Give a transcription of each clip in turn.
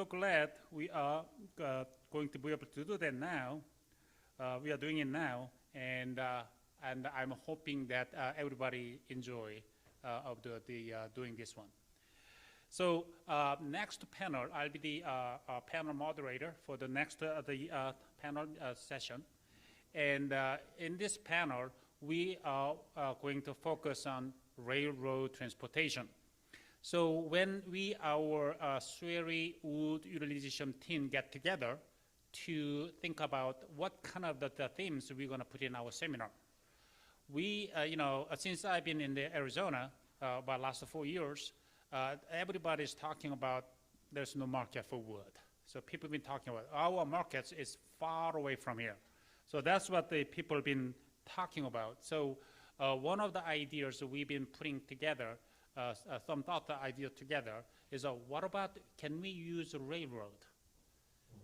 so glad we are going to be able to do that now. We are doing it now, and I'm hoping that everybody enjoy of doing this one. So next panel, I'll be the panel moderator for the next panel session. And in this panel, we are going to focus on railroad transportation. So when our Swery wood utilization team get together to think about what kind of the themes we're going to put in our seminar, we, since I've been in Arizona about the last 4 years, everybody's talking about there's no market for wood. So people have been talking about our markets is far away from here. So that's what the people have been talking about. So one of the ideas we've been putting together, some thought idea together, is what about, can we use a railroad?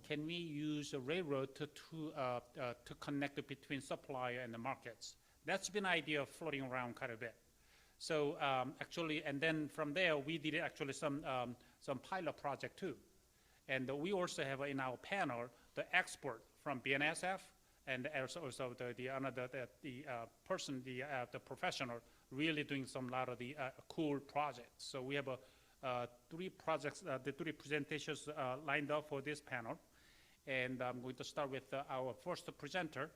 Can we use a railroad to connect between supplier and the markets? That's been an idea floating around quite a bit. So actually, and then from there, we did actually some pilot project too. And we also have in our panel the expert from BNSF, and also the person, the professional, really doing some lot of the cool projects. So we have 3 projects, the 3 presentations lined up for this panel. And I'm going to start with our first presenter.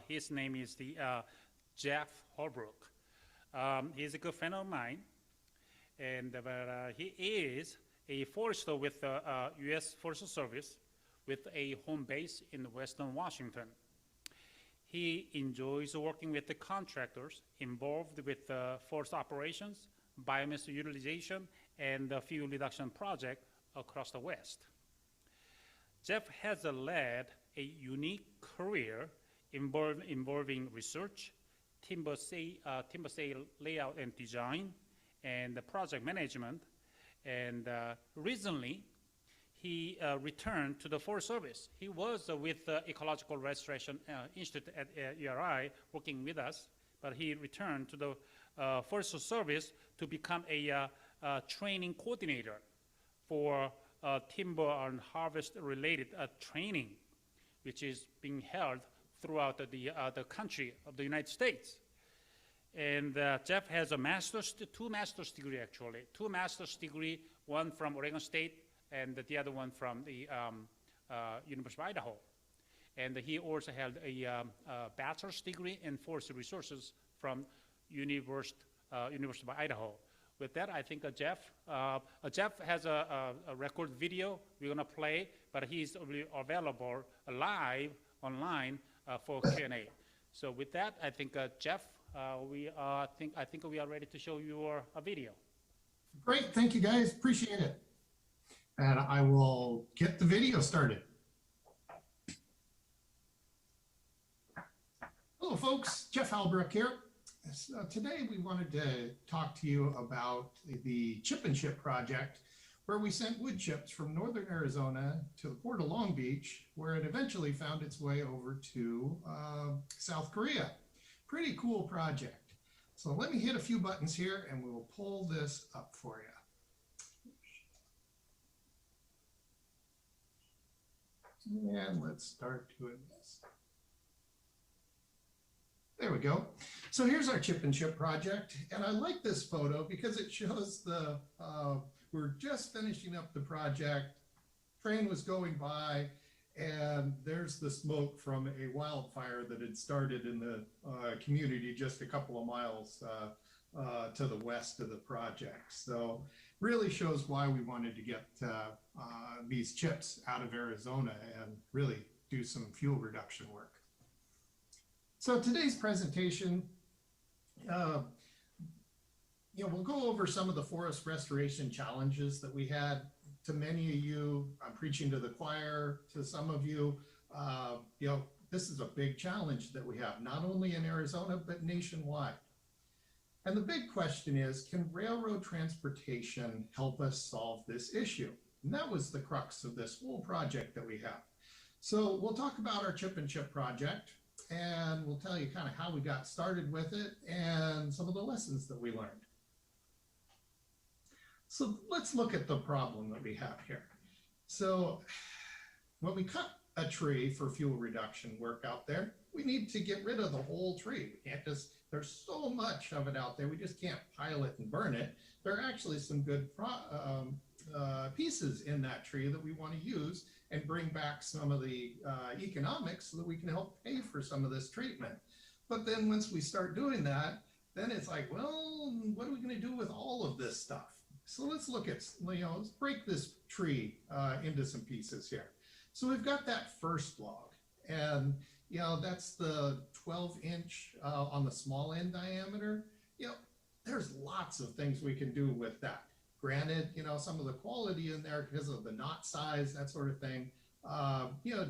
His name is Jeff Halbrook. He's a good friend of mine, and he is a forester with the U.S. Forest Service with a home base in Western Washington. He enjoys working with the contractors involved with forest operations, biomass utilization, and the fuel reduction project across the West. Jeff has led a unique career involving research, timber sale layout and design, and the project management. And recently, he returned to the Forest Service. He was with the Ecological Restoration Institute at ERI working with us, but he returned to the Forest Service to become a training coordinator for timber and harvest-related training, which is being held throughout the country of the United States. And Jeff has a two master's degree actually, 2 master's degree, one from Oregon State and the other one from the University of Idaho. And he also held a bachelor's degree in forest resources from University of Idaho. With that, I think Jeff has a record video we're going to play, but he's available live online for Q&A. So with that, I think Jeff, I think we are ready to show you a video. Great, thank you guys, appreciate it. And I will get the video started. Hello folks, Jeff Halbrook here. So today we wanted to talk to you about the Chip and Ship project, where we sent wood chips from northern Arizona to the port of Long Beach, where it eventually found its way over to South Korea. Pretty cool project. So let me hit a few buttons here and we will pull this up for you. And let's start doing this. There we go. So here's our Chip and Ship project. And I like this photo because it shows we're just finishing up the project. Train was going by and there's the smoke from a wildfire that had started in the community just a couple of miles to the west of the project. So really shows why we wanted to get these chips out of Arizona and really do some fuel reduction work. So today's presentation, we'll go over some of the forest restoration challenges that we had. To many of you, I'm preaching to the choir. To some of you, this is a big challenge that we have, not only in Arizona, but nationwide. And the big question is, can railroad transportation help us solve this issue? And that was the crux of this whole project that we have. So we'll talk about our Chip and Chip project, and we'll tell you kind of how we got started with it and some of the lessons that we learned. So let's look at the problem that we have here. So when we cut a tree for fuel reduction work out there, we need to get rid of the whole tree. We can't just, there's so much of it out there, we just can't pile it and burn it. There are actually some good pieces in that tree that we want to use and bring back some of the economics so that we can help pay for some of this treatment. But then once we start doing that, then it's like, well, what are we going to do with all of this stuff? So let's look at, let's break this tree into some pieces here. So we've got that first log, and that's the 12-inch on the small end diameter. There's lots of things we can do with that. Granted, some of the quality in there because of the knot size, that sort of thing,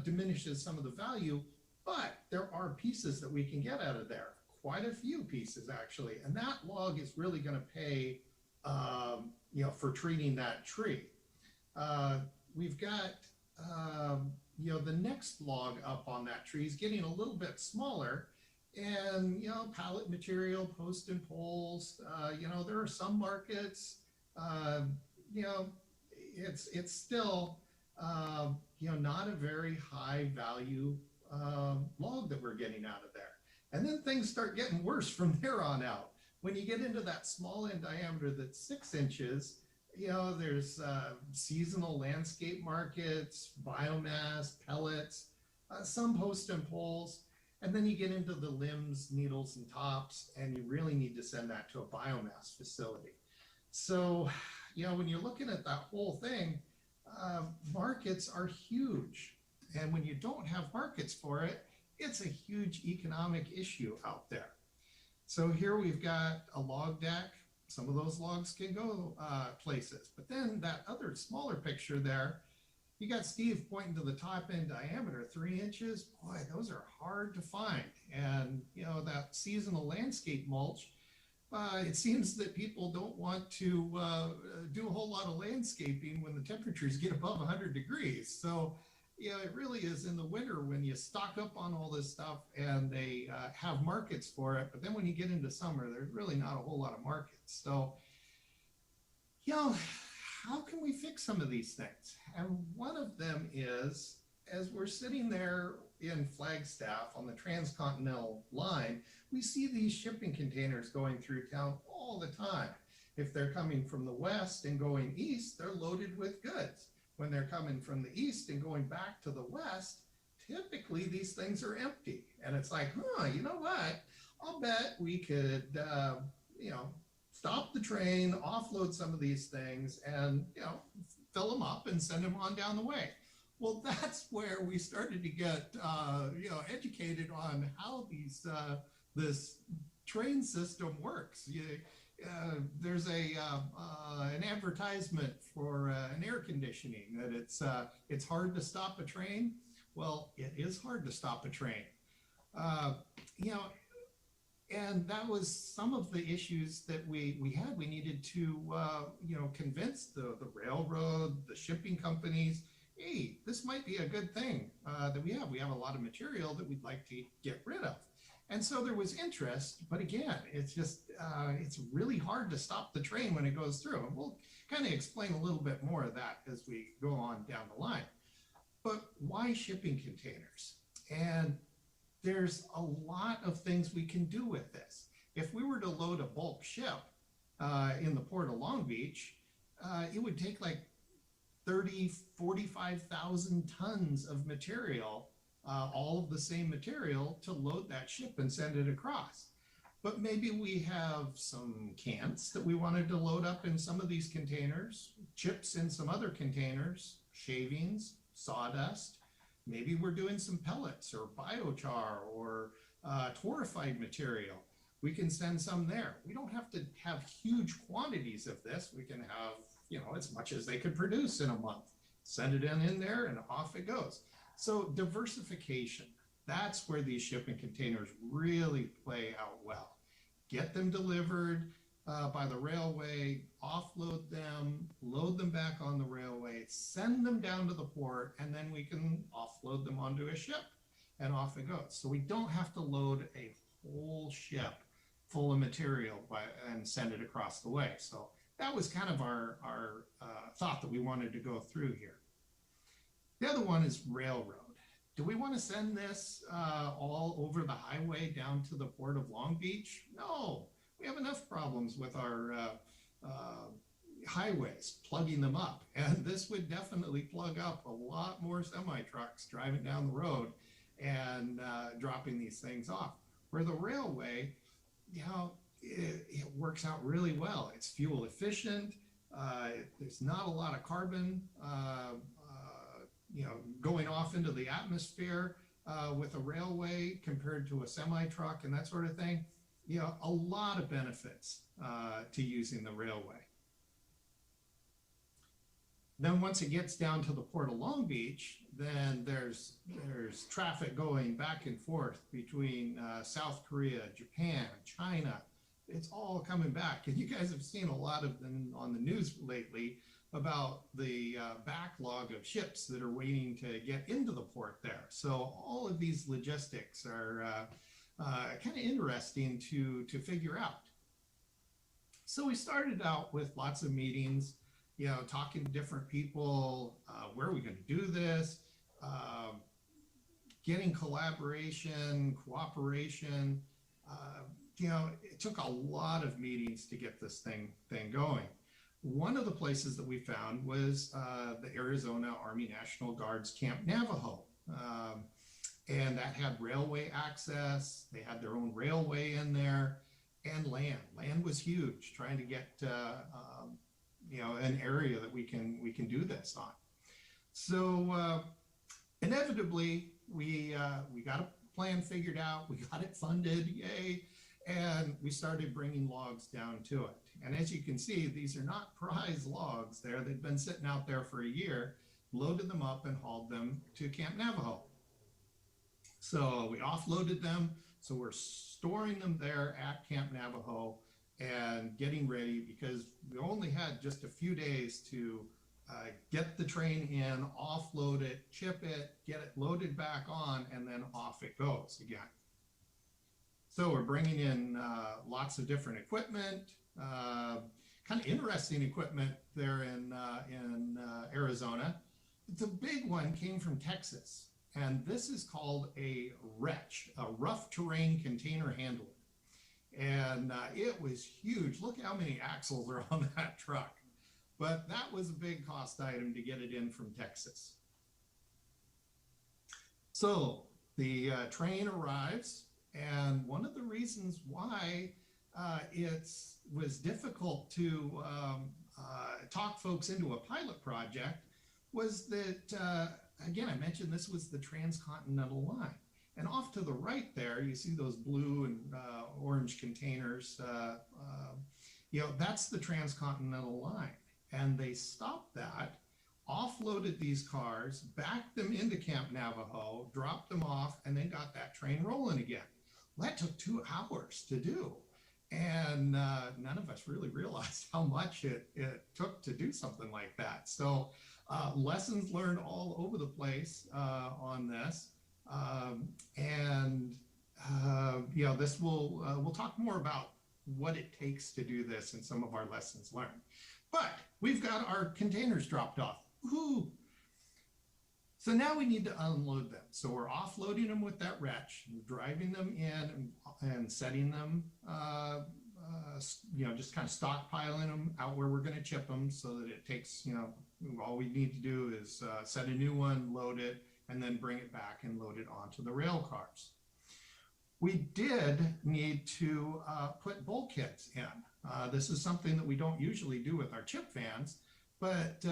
diminishes some of the value, but there are pieces that we can get out of there. Quite a few pieces actually, and that log is really going to pay, for treating that tree. We've got, the next log up on that tree is getting a little bit smaller, and pallet material, post and poles. There are some markets. It's still, not a very high value log that we're getting out of there. And then things start getting worse from there on out. When you get into that small end diameter that's 6 inches, there's seasonal landscape markets, biomass, pellets, some post and poles. And then you get into the limbs, needles, and tops, and you really need to send that to a biomass facility. So, when you're looking at that whole thing, markets are huge. And when you don't have markets for it, it's a huge economic issue out there. So here we've got a log deck. Some of those logs can go places. But then that other smaller picture there, you got Steve pointing to the top end diameter, 3 inches. Boy, those are hard to find. And, that seasonal landscape mulch, it seems that people don't want to do a whole lot of landscaping when the temperatures get above 100 degrees. So, it really is in the winter when you stock up on all this stuff and they have markets for it. But then when you get into summer, there's really not a whole lot of markets. So, how can we fix some of these things? And one of them is, as we're sitting there in Flagstaff on the transcontinental line, we see these shipping containers going through town all the time. If they're coming from the west and going east, they're loaded with goods. When they're coming from the east and going back to the west, typically these things are empty. And it's like, you know what? I'll bet we could, stop the train, offload some of these things, and, fill them up and send them on down the way. Well, that's where we started to get, educated on how this train system works. There's an advertisement for an air conditioning that it's hard to stop a train. Well, it is hard to stop a train. And that was some of the issues that we had. We needed to, convince the railroad, the shipping companies, hey, this might be a good thing that we have. We have a lot of material that we'd like to get rid of. And so there was interest, but again, it's just, it's really hard to stop the train when it goes through. And we'll kind of explain a little bit more of that as we go on down the line. But why shipping containers? And there's a lot of things we can do with this. If we were to load a bulk ship in the Port of Long Beach, it would take like 45,000 tons of material, all of the same material, to load that ship and send it across. But maybe we have some cans that we wanted to load up in some of these containers, chips in some other containers, shavings, sawdust. Maybe we're doing some pellets or biochar or torrefied material. We can send some there. We don't have to have huge quantities of this. We can have, as much as they could produce in a month. Send it in there and off it goes. So diversification, that's where these shipping containers really play out well. Get them delivered by the railway, offload them, load them back on the railway, send them down to the port, and then we can offload them onto a ship, and off it goes. So we don't have to load a whole ship full of material and send it across the way. So that was kind of our thought that we wanted to go through here. The other one is railroad. Do we want to send this all over the highway down to the Port of Long Beach? No, we have enough problems with our highways, plugging them up. And this would definitely plug up a lot more semi-trucks driving down the road and dropping these things off. Where the railway, you know, it works out really well. It's fuel efficient. There's not a lot of carbon going off into the atmosphere with a railway compared to a semi-truck and that sort of thing. You know, a lot of benefits to using the railway. Then once it gets down to the Port of Long Beach, then there's traffic going back and forth between South Korea, Japan, China. It's all coming back. And you guys have seen a lot of them on the news lately about the backlog of ships that are waiting to get into the port there. So all of these logistics are kind of interesting to figure out. So we started out with lots of meetings, you know, talking to different people, where are we going to do this, getting collaboration, cooperation. You know, it took a lot of meetings to get this thing going. One of the places that we found was the Arizona Army National Guard's Camp Navajo. And that had railway access. They had their own railway in there, and land. Land was huge, trying to get you know, an area that we can do this on. So inevitably, we got a plan figured out. We got it funded, yay! And we started bringing logs down to it. And as you can see, these are not prize logs there. They've been sitting out there for a year, loaded them up and hauled them to Camp Navajo. So we offloaded them. So we're storing them there at Camp Navajo and getting ready, because we only had just a few days to get the train in, offload it, chip it, get it loaded back on, and then off it goes again. So we're bringing in lots of different equipment, kind of interesting equipment there in Arizona. The big one came from Texas, and this is called a wretch, a rough terrain container handler. And it was huge. Look how many axles are on that truck. But that was a big cost item to get it in from Texas. So the train arrives, and one of the reasons why it was difficult to talk folks into a pilot project was that, again, I mentioned this was the transcontinental line. And off to the right there, you see those blue and orange containers. You know, that's the transcontinental line. And they stopped that, offloaded these cars, backed them into Camp Navajo, dropped them off, and then got that train rolling again. Well, that took 2 hours to do. And none of us really realized how much it took to do something like that. So lessons learned all over the place on this. You know, this we'll talk more about what it takes to do this and some of our lessons learned. But we've got our containers dropped off. Woohoo! So now we need to unload them. So we're offloading them with that wretch, driving them in and setting them, you know, just kind of stockpiling them out where we're going to chip them, so that it takes, you know, all we need to do is set a new one, load it, and then bring it back and load it onto the rail cars. We did need to put bulkheads in. This is something that we don't usually do with our chip vans, but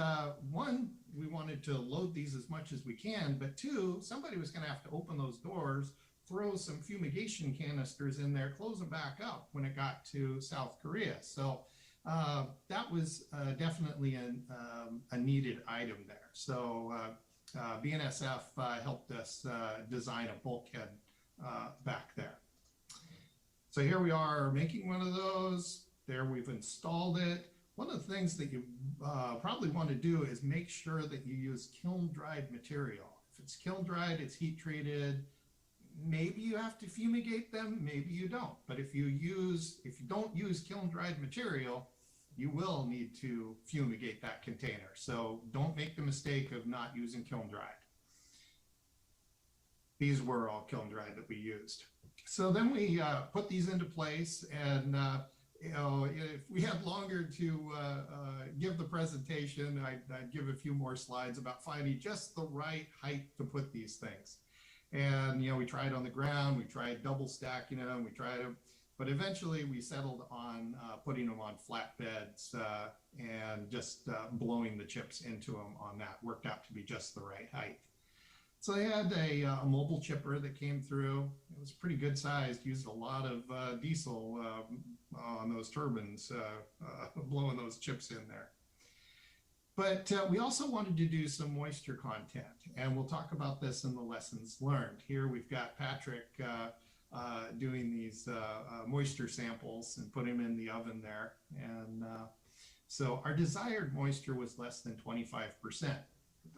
one, we wanted to load these as much as we can, but two, somebody was going to have to open those doors, throw some fumigation canisters in there, close them back up when it got to South Korea. So that was definitely a needed item there. So BNSF helped us design a bulkhead back there. So here we are making one of those. There we've installed it. One of the things that you probably want to do is make sure that you use kiln-dried material. If it's kiln-dried, it's heat-treated. Maybe you have to fumigate them, maybe you don't. But if you don't use kiln-dried material, you will need to fumigate that container. So don't make the mistake of not using kiln dried. These were all kiln dried that we used. So then we put these into place, and you know, if we had longer to give the presentation, I'd give a few more slides about finding just the right height to put these things. And you know, we tried on the ground, we tried double stacking them, we tried them, but eventually we settled on putting them on flatbeds and just blowing the chips into them on that. Worked out to be just the right height. So they had a mobile chipper that came through. It was pretty good sized, used a lot of diesel on those turbines, blowing those chips in there. But we also wanted to do some moisture content, and we'll talk about this in the lessons learned. Here we've got Patrick doing these moisture samples and put them in the oven there. And so our desired moisture was less than 25%.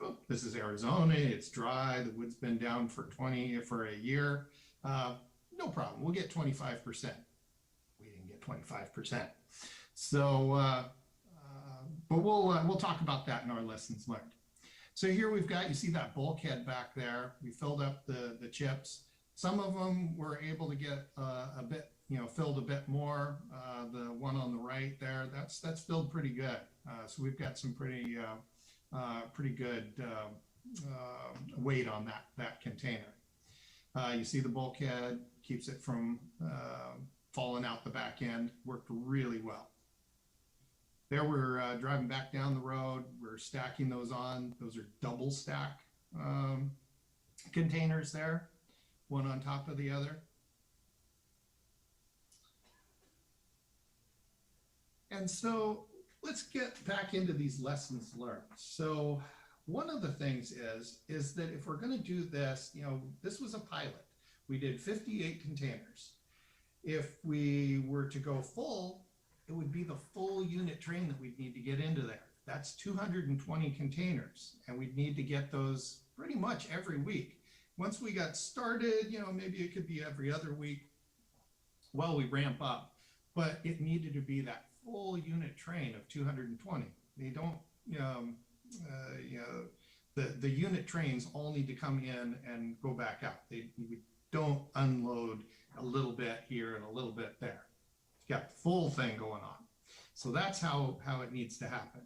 Oh, this is Arizona, it's dry, the wood's been down for a year. No problem, we'll get 25%. We didn't get 25%. So, but we'll talk about that in our lessons learned. So here we've got, you see that bulkhead back there. We filled up the chips. Some of them were able to get a bit, you know, filled a bit more. The one on the right there, that's filled pretty good. So we've got some pretty good weight on that container. You see the bulkhead keeps it from falling out the back end. Worked really well. There we're driving back down the road. We're stacking those on. Those are double stack containers there, one on top of the other. And so let's get back into these lessons learned. So one of the things is that if we're going to do this, you know, this was a pilot. We did 58 containers. If we were to go full, it would be the full unit train that we'd need to get into there. That's 220 containers, and we'd need to get those pretty much every week. Once we got started, you know, maybe it could be every other week while we ramp up, but it needed to be that full unit train of 220. They don't, you know, the unit trains all need to come in and go back out. We don't unload a little bit here and a little bit there. You got the full thing going on. So that's how it needs to happen.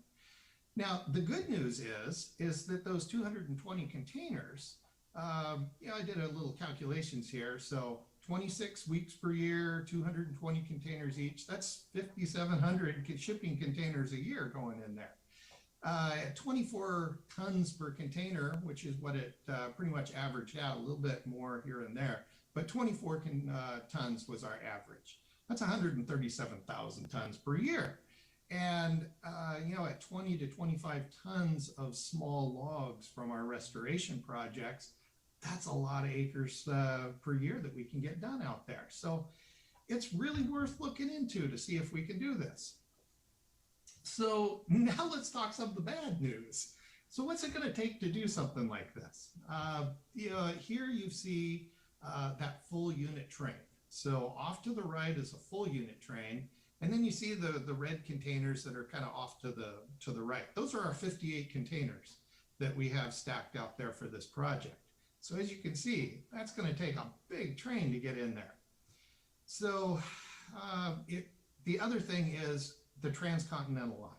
Now, the good news is that those 220 containers, you know, I did a little calculations here. So 26 weeks per year, 220 containers each, that's 5,700 shipping containers a year going in there. At 24 tons per container, which is what it pretty much averaged out, a little bit more here and there, but 24 tons was our average. That's 137,000 tons per year. And, you know, at 20 to 25 tons of small logs from our restoration projects, that's a lot of acres per year that we can get done out there. So it's really worth looking into to see if we can do this. So now let's talk some of the bad news. So what's it going to take to do something like this? You know, here you see that full unit train. So off to the right is a full unit train. And then you see the red containers that are kind of off to the right. Those are our 58 containers that we have stacked out there for this project. So as you can see, that's going to take a big train to get in there. So the other thing is the transcontinental line.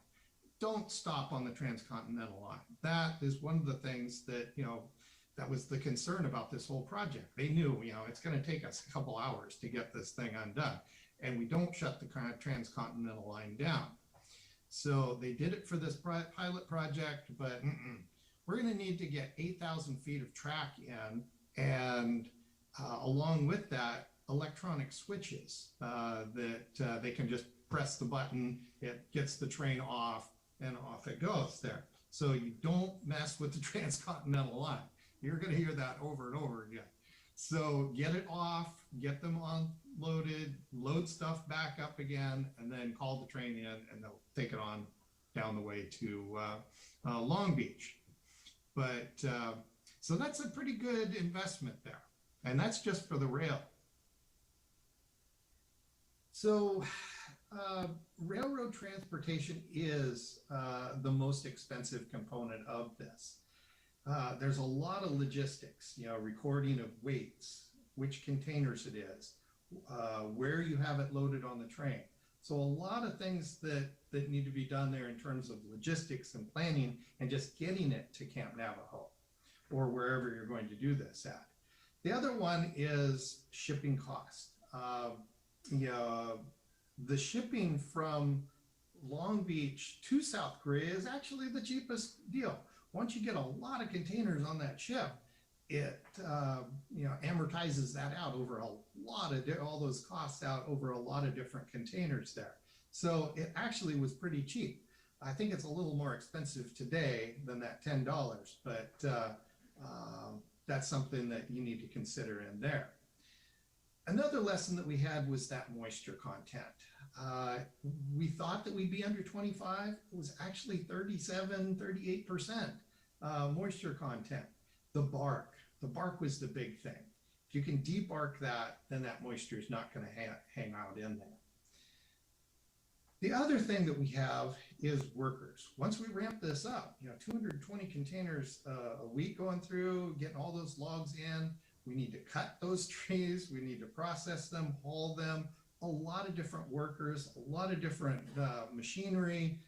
Don't stop on the transcontinental line. That is one of the things that, you know, that was the concern about this whole project. They knew, you know, it's going to take us a couple hours to get this thing undone. And we don't shut the transcontinental line down. So they did it for this pilot project, but we're going to need to get 8,000 feet of track in, and along with that, electronic switches that they can just press the button, it gets the train off, and off it goes there. So you don't mess with the transcontinental line. You're going to hear that over and over again. So get it off, get them unloaded, load stuff back up again, and then call the train in, and they'll take it on down the way to Long Beach. But so that's a pretty good investment there. And that's just for the rail. So Railroad transportation is the most expensive component of this. There's a lot of logistics, recording of weights, which containers it is, where you have it loaded on the train. So a lot of things that need to be done there in terms of logistics and planning and just getting it to Camp Navajo or wherever you're going to do this at. The other one is shipping cost. The shipping from Long Beach to South Korea is actually the cheapest deal. Once you get a lot of containers on that ship, it amortizes that out over a lot of all those costs out over a lot of different containers there. So it actually was pretty cheap. I think it's a little more expensive today than that $10, but that's something that you need to consider in there. Another lesson that we had was that moisture content. We thought that we'd be under 25. It was actually 37, 38% moisture content. The bark was the big thing. If you can debark that, then that moisture is not going to hang out in there. The other thing that we have is workers. Once we ramp this up, 220 containers a week going through, getting all those logs in, we need to cut those trees, we need to process them, haul them, a lot of different workers, a lot of different machinery,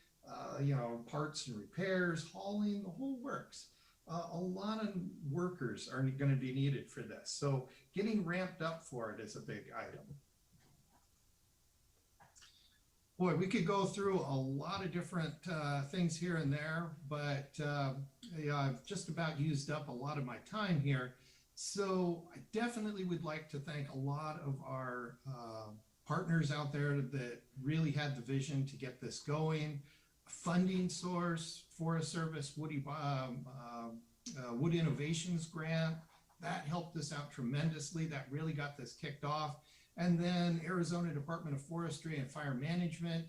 parts and repairs, hauling, the whole works. A lot of workers are going to be needed for this. So getting ramped up for it is a big item. Boy, we could go through a lot of different things here and there, but I've just about used up a lot of my time here. So I definitely would like to thank a lot of our partners out there that really had the vision to get this going. Funding source, Forest Service, Wood Innovations Grant, that helped us out tremendously. That really got this kicked off. And then Arizona Department of Forestry and Fire Management,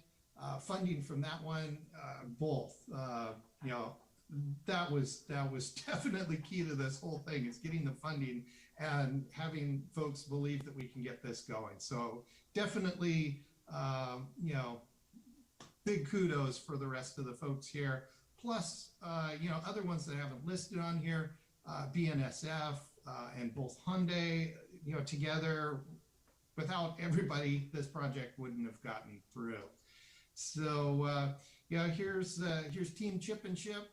funding from that one, both. That was definitely key to this whole thing, is getting the funding and having folks believe that we can get this going. So definitely, big kudos for the rest of the folks here. Plus, other ones that I haven't listed on here, BNSF and both Hyundai, together. Without everybody, this project wouldn't have gotten through. So, here's Team Chip and Chip.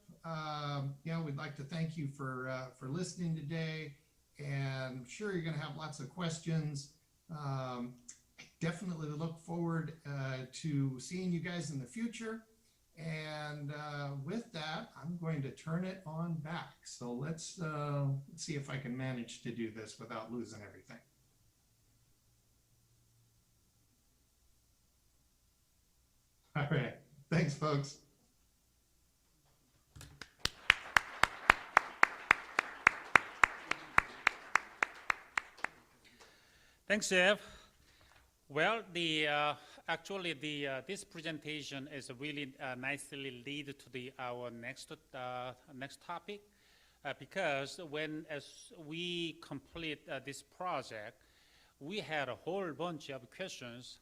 We'd like to thank you for listening today, and I'm sure you're going to have lots of questions. Definitely look forward to seeing you guys in the future. And with that, I'm going to turn it on back. So let's see if I can manage to do this without losing everything. All right. Thanks, folks. Thanks, Jeff. Well, this presentation is really nicely lead to our next topic, because as we complete this project, we had a whole bunch of questions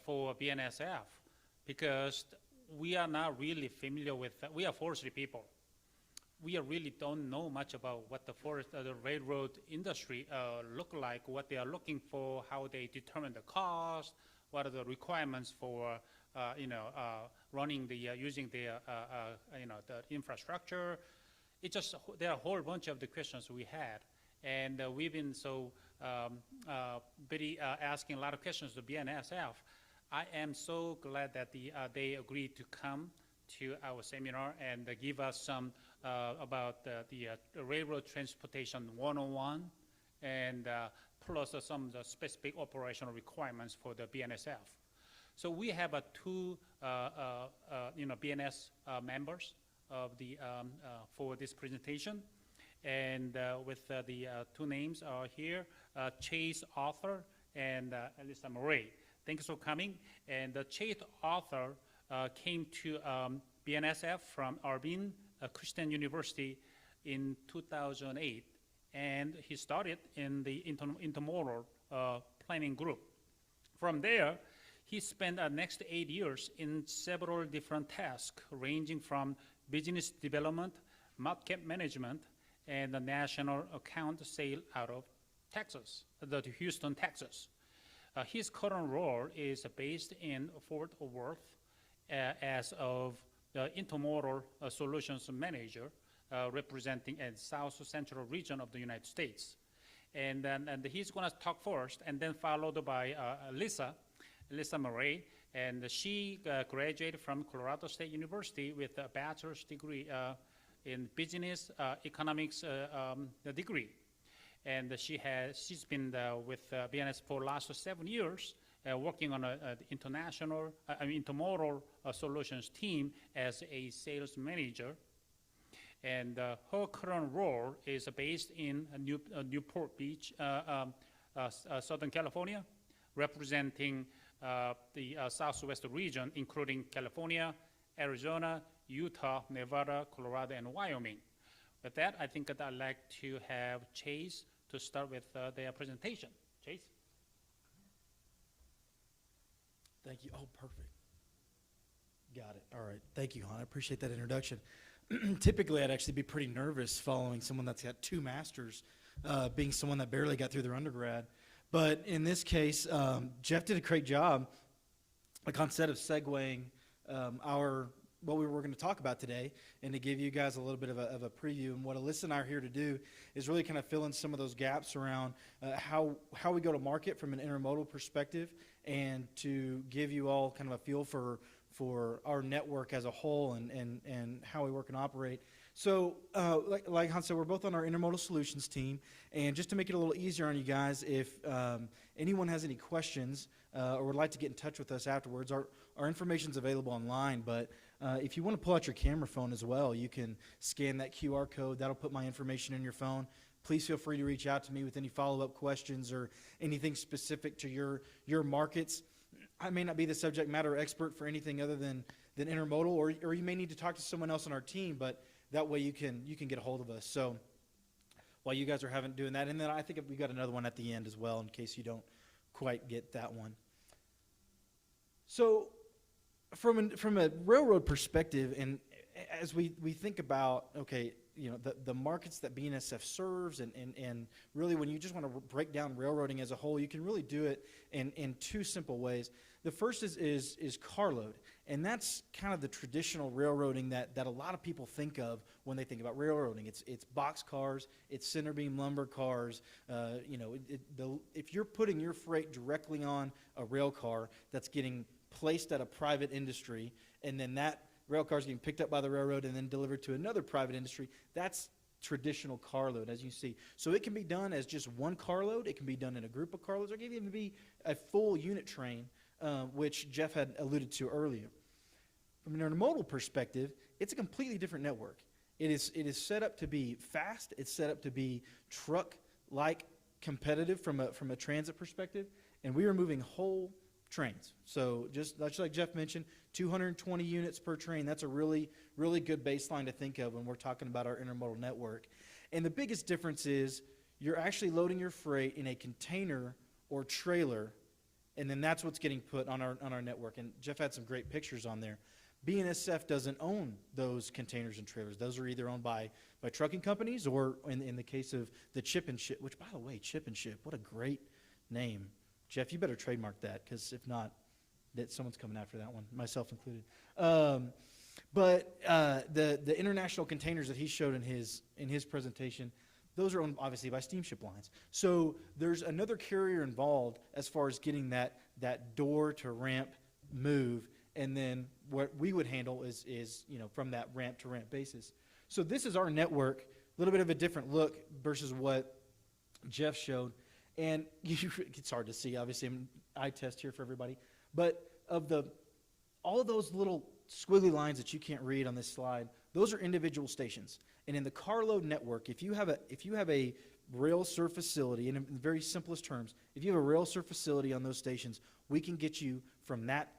for BNSF, because we are not really familiar with, we are forestry people. We really don't know much about what the railroad industry look like, what they are looking for, how they determine the cost, what are the requirements for, running using the infrastructure. There are a whole bunch of the questions we had, and we've been so busy asking a lot of questions to BNSF. I am so glad that they agreed to come to our seminar and give us some about the railroad transportation 101, and plus some of the specific operational requirements for the BNSF. So we have two BNS members of for this presentation, and with the two names are here, Chase Arthur and Alissa Murray. Thanks for coming. And Chase Arthur came to BNSF from Irvine Christian University in 2008, and he started in the intermodal planning group. From there, He spent the next 8 years in several different tasks, ranging from business development, market management, and the national account sale out of Texas, to Houston, Texas. His current role is based in Fort Worth as of the Intermodal Solutions Manager, representing a South Central region of the United States. And he's going to talk first, and then followed by Alissa Murray, and she graduated from Colorado State University with a bachelor's degree in business economics degree. And she's been with BNS for the last 7 years, working on an intermodal solutions team as a sales manager. And her current role is based in Newport Beach, Southern California, representing the Southwest region, including California, Arizona, Utah, Nevada, Colorado, and Wyoming. With that, I think that I'd like to have Chase to start with their presentation. Chase? Thank you. Oh, perfect. Got it. All right. Thank you, Hon. I appreciate that introduction. Typically, I'd actually be pretty nervous following someone that's got 2 masters, being someone that barely got through their undergrad. But in this case, Jeff did a great job, like on set, of segueing what we were going to talk about today, and to give you guys a little bit of a preview. And what Alissa and I are here to do is really kind of fill in some of those gaps around how we go to market from an intermodal perspective, and to give you all kind of a feel for our network as a whole, and how we work and operate. So like Han said, we're both on our intermodal solutions team, and just to make it a little easier on you guys, if anyone has any questions or would like to get in touch with us afterwards, our information's available online, but if you want to pull out your camera phone as well, you can scan that QR code. That'll put my information in your phone. Please feel free to reach out to me with any follow-up questions or anything specific to your markets. I may not be the subject matter expert for anything other than intermodal, or you may need to talk to someone else on our team, but that way you can get a hold of us. So while you guys are doing that, and then I think we got another one at the end as well in case you don't quite get that one. So from a railroad perspective, and as we think about, okay, you know, the markets that BNSF serves, and really when you just want to break down railroading as a whole, you can really do it in 2 simple ways. The first is carload, and that's kind of the traditional railroading that a lot of people think of when they think about railroading. It's box cars, it's center beam lumber cars. If you're putting your freight directly on a rail car that's getting placed at a private industry, and then that rail car is getting picked up by the railroad and then delivered to another private industry, that's traditional carload, as you see. So it can be done as just one carload, it can be done in a group of carloads, or it can even be a full unit train, which Jeff had alluded to earlier. From an intermodal perspective, it's a completely different network. It is set up to be fast, it's set up to be truck-like competitive from a transit perspective, and we are moving whole trains. So just like Jeff mentioned, 220 units per train. That's a really, really good baseline to think of when we're talking about our intermodal network. And the biggest difference is you're actually loading your freight in a container or trailer, and then that's what's getting put on our network. And Jeff had some great pictures on there. BNSF doesn't own those containers and trailers. Those are either owned by trucking companies, or in the case of the Chip and Ship, which, by the way, Chip and Ship, what a great name. Jeff, you better trademark that, because if not, someone's coming after that one, myself included. But the international containers that he showed in his presentation, those are owned obviously by steamship lines. So there's another carrier involved as far as getting that door to ramp move, and then what we would handle is from that ramp to ramp basis. So this is our network, a little bit of a different look versus what Jeff showed. And it's hard to see, obviously, eye test here for everybody. But all of those little squiggly lines that you can't read on this slide, those are individual stations. And in the carload network, if you have a rail serve facility, and in very simplest terms, if you have a rail serve facility on those stations, we can get you from that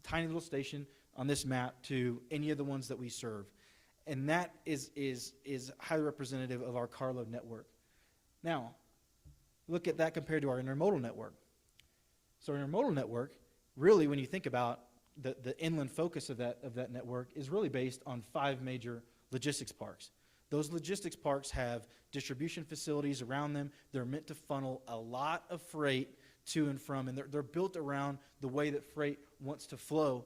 tiny little station on this map to any of the ones that we serve. And that is highly representative of our carload network. Now, look at that compared to our intermodal network. So our intermodal network really, when you think about the inland focus of that network is really based on 5 major logistics parks. Those logistics parks have distribution facilities around them. They're meant to funnel a lot of freight to and from, and they're built around the way that freight wants to flow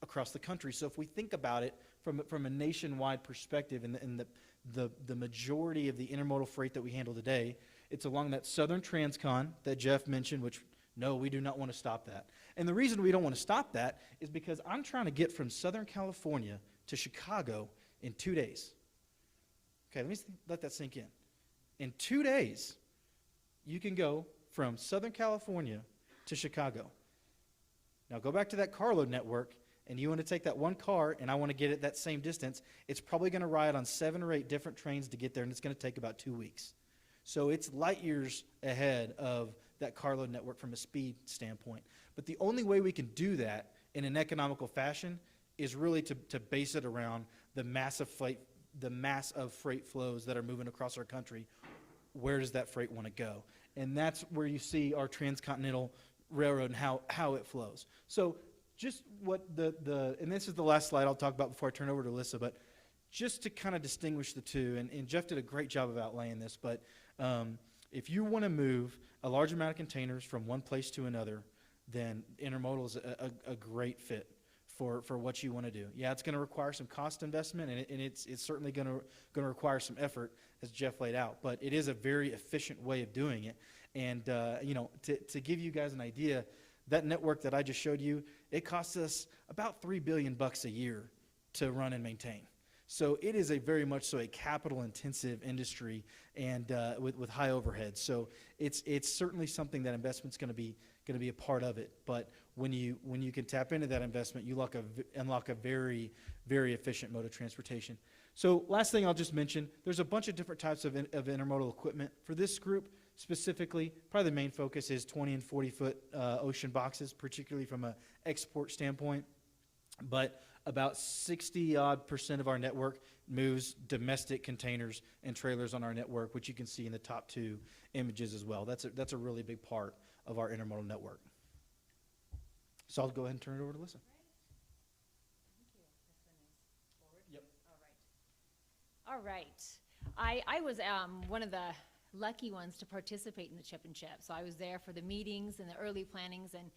across the country. So if we think about it from a nationwide perspective, and the majority of the intermodal freight that we handle today, it's along that southern transcon that Jeff mentioned, which, no, we do not want to stop that. And the reason we don't want to stop that is because I'm trying to get from Southern California to Chicago in 2 days. Okay, let that sink in. In 2 days, you can go from Southern California to Chicago. Now go back to that carload network, and you want to take that one car, and I want to get it that same distance. It's probably going to ride on 7 or 8 different trains to get there, and it's going to take about 2 weeks. So it's light years ahead of that carload network from a speed standpoint. But the only way we can do that in an economical fashion is really to base it around the mass of freight flows that are moving across our country. Where does that freight want to go? And that's where you see our transcontinental railroad and how it flows. So just what and this is the last slide I'll talk about before I turn over to Alissa, but just to kind of distinguish the two, and Jeff did a great job of outlaying this, but if you want to move a large amount of containers from one place to another, then intermodal is a great fit for what you want to do. Yeah, it's going to require some cost investment, and it's certainly going to require some effort, as Jeff laid out, but it is a very efficient way of doing it. And to give you guys an idea, that network that I just showed you, it costs us about $3 billion a year to run and maintain. So it is a very much so a capital-intensive industry, and with high overhead. So it's certainly something that investment's going to be a part of it. But when you can tap into that investment, you unlock a very, very efficient mode of transportation. So last thing I'll just mention, there's a bunch of different types of intermodal equipment. For this group specifically, probably the main focus is 20 and 40-foot ocean boxes, particularly from an export standpoint. But about 60-odd% of our network moves domestic containers and trailers on our network, which you can see in the top 2 images as well. That's a really big part of our intermodal network. So I'll go ahead and turn it over to Alissa. Yep. All right. I was one of the lucky ones to participate in the Chip and Chip. So I was there for the meetings and the early plannings and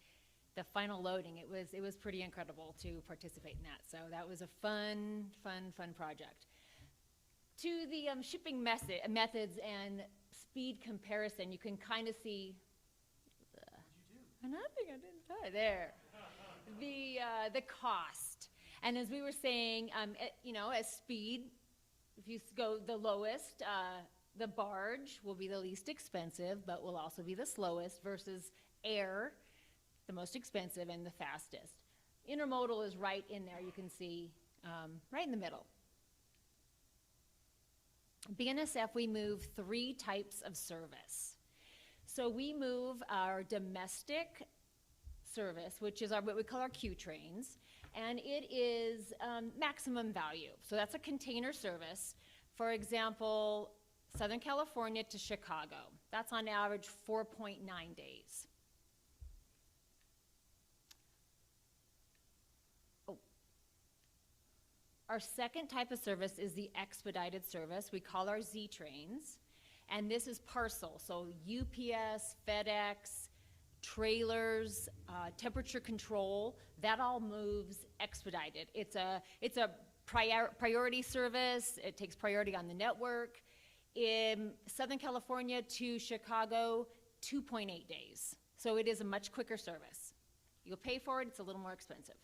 the final loading. It was pretty incredible to participate in that. So that was a fun project. To the shipping methods and speed comparison, you can kind of see. Nothing, I didn't tell you there. The cost, and as we were saying, as speed, if you go the lowest, the barge will be the least expensive, but will also be the slowest, versus air, the most expensive and the fastest. Intermodal is right in there, you can see, right in the middle. BNSF, we move 3 types of service. So we move our domestic service, which is what we call our Q trains, and it is maximum value. So that's a container service. For example, Southern California to Chicago. That's on average 4.9 days. Our second type of service is the expedited service. We call our Z trains, and this is parcel. So UPS, FedEx, trailers, temperature control, that all moves expedited. It's a priority service. It takes priority on the network. In Southern California to Chicago, 2.8 days. So it is a much quicker service. You'll pay for it, it's a little more expensive.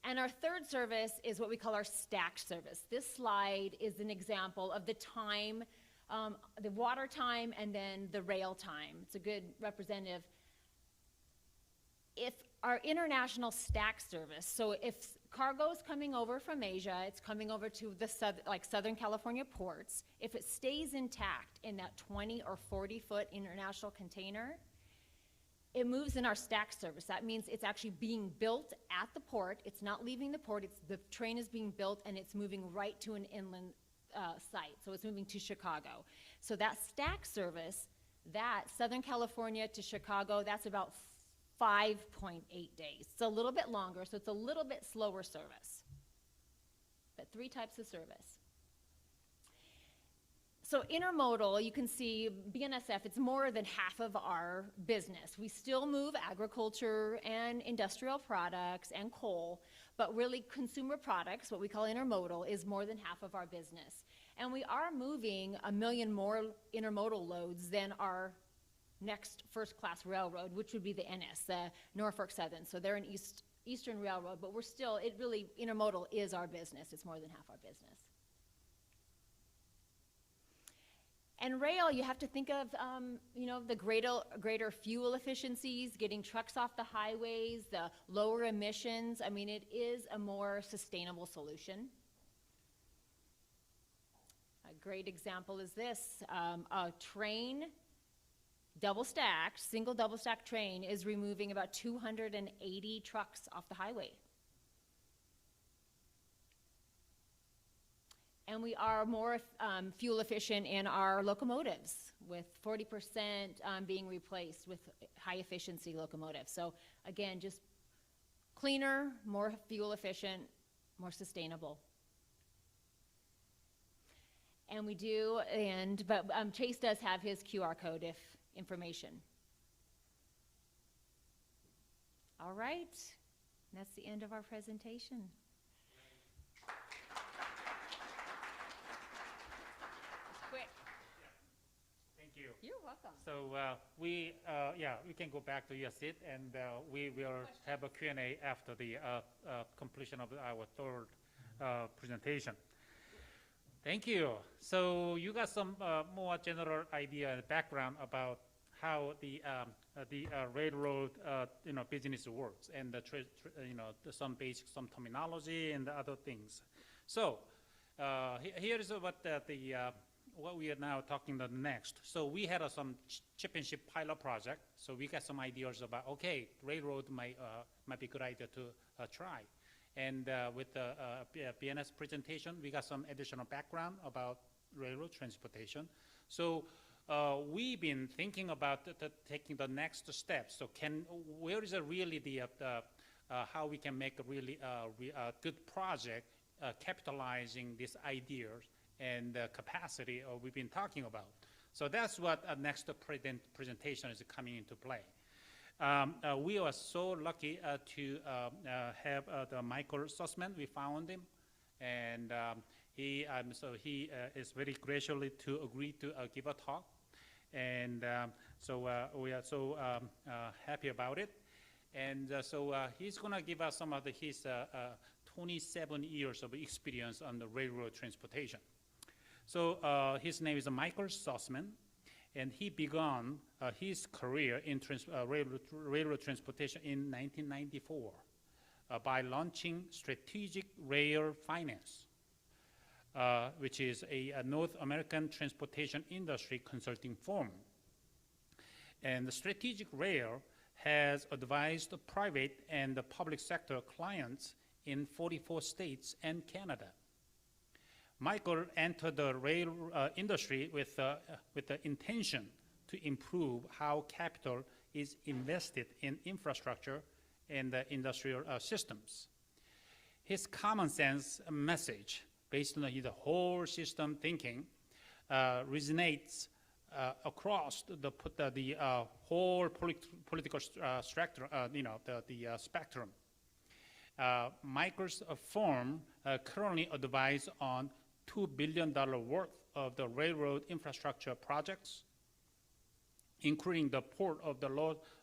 And our third service is what we call our stacked service. This slide is an example of the time, the water time and then the rail time. It's a good representative. If our international stacked service, so if cargo is coming over from Asia, it's coming over to the Southern California ports, if it stays intact in that 20 or 40-foot international container, it moves in our stack service. That means it's actually being built at the port. It's not leaving the port. The train is being built, and it's moving right to an inland site. So it's moving to Chicago. So that stack service, that Southern California to Chicago, that's about 5.8 days. It's a little bit longer, so it's a little bit slower service. But 3 types of service. So intermodal, you can see BNSF, it's more than half of our business. We still move agriculture and industrial products and coal, but really consumer products, what we call intermodal, is more than half of our business. And we are moving 1 million more intermodal loads than our next first-class railroad, which would be the NS, the Norfolk Southern. So they're an Eastern Railroad, but we're still, intermodal is our business. It's more than half our business. And rail, you have to think of, the greater fuel efficiencies, getting trucks off the highways, the lower emissions. I mean, it is a more sustainable solution. A great example is this. A train, single double stacked train is removing about 280 trucks off the highway. And we are more fuel efficient in our locomotives, with 40% being replaced with high efficiency locomotives. So again, just cleaner, more fuel efficient, more sustainable. And but Chase does have his QR code if information. All right, that's the end of our presentation. Quick. Thank you. You're welcome. So we can go back to your seat, and we will have a Q&A after the completion of our third presentation. Thank you. So you got some more general idea and background about how the railroad business works, and some terminology and the other things. So here is what we are now talking about next. So we had some chip and ship pilot project. So we got some ideas about, okay, railroad might be a good idea to try. And with the BNS presentation, we got some additional background about railroad transportation. So we've been thinking about taking the next step. So where is really how we can make a really good project capitalizing these ideas and capacity we've been talking about. So that's what next presentation is coming into play. We are so lucky to have Michael Sussman. We found him, and he is very graciously to agree to give a talk, and so we are so happy about it. And so he's going to give us some of his 27 years of experience on the railroad transportation. So his name is Michael Sussman. And he began his career in railroad transportation in 1994 by launching Strategic Rail Finance, which is a North American transportation industry consulting firm. And the Strategic Rail has advised private and the public sector clients in 44 states and Canada. Michael entered the rail industry with the intention to improve how capital is invested in infrastructure and the industrial systems. His common sense message, based on the whole system thinking, resonates across the whole political spectrum. Michael's firm currently advises on $2 billion worth of the railroad infrastructure projects, including the Port of the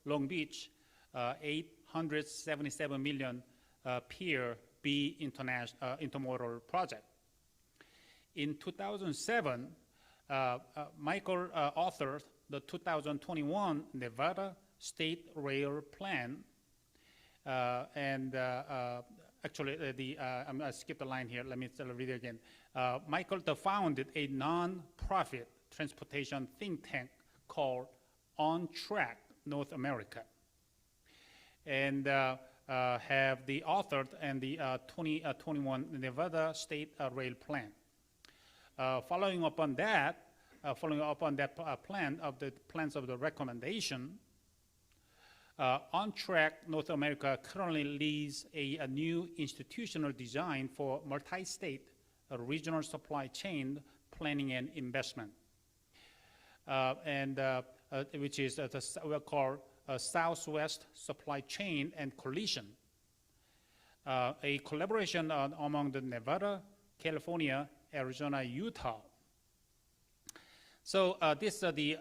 Long Beach, $877 million Pier B intermodal project. In 2007, Michael authored the 2021 Nevada State Rail Plan, actually, I'm going to skip the line here. Let me read it again. Michael founded a non-profit transportation think tank called On Track North America, and have the authored and the 2021 Nevada State Rail Plan. Following up on that plan of the plans of the recommendation, On Track North America currently leads a new institutional design for multi-state regional supply chain planning and investment, which is we call Southwest Supply Chain and Coalition, a collaboration among the Nevada, California, Arizona, Utah. So this the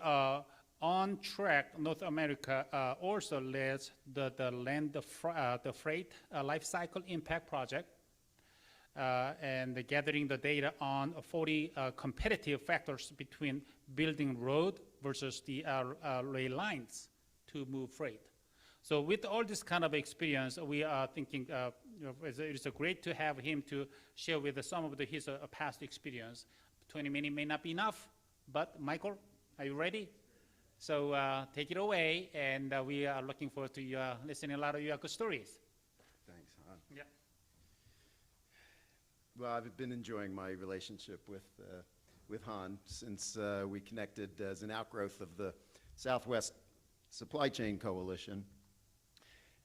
On Track North America also leads the freight life cycle impact project and gathering the data on 40 competitive factors between building road versus the rail lines to move freight. So with all this kind of experience, we are thinking it's great to have him to share with us some of his past experience. 20 minutes may not be enough, but Michael, are you ready? So take it away, and we are looking forward to listening a lot of your good stories. Thanks, Han. Yeah. Well, I've been enjoying my relationship with Han since we connected as an outgrowth of the Southwest Supply Chain Coalition.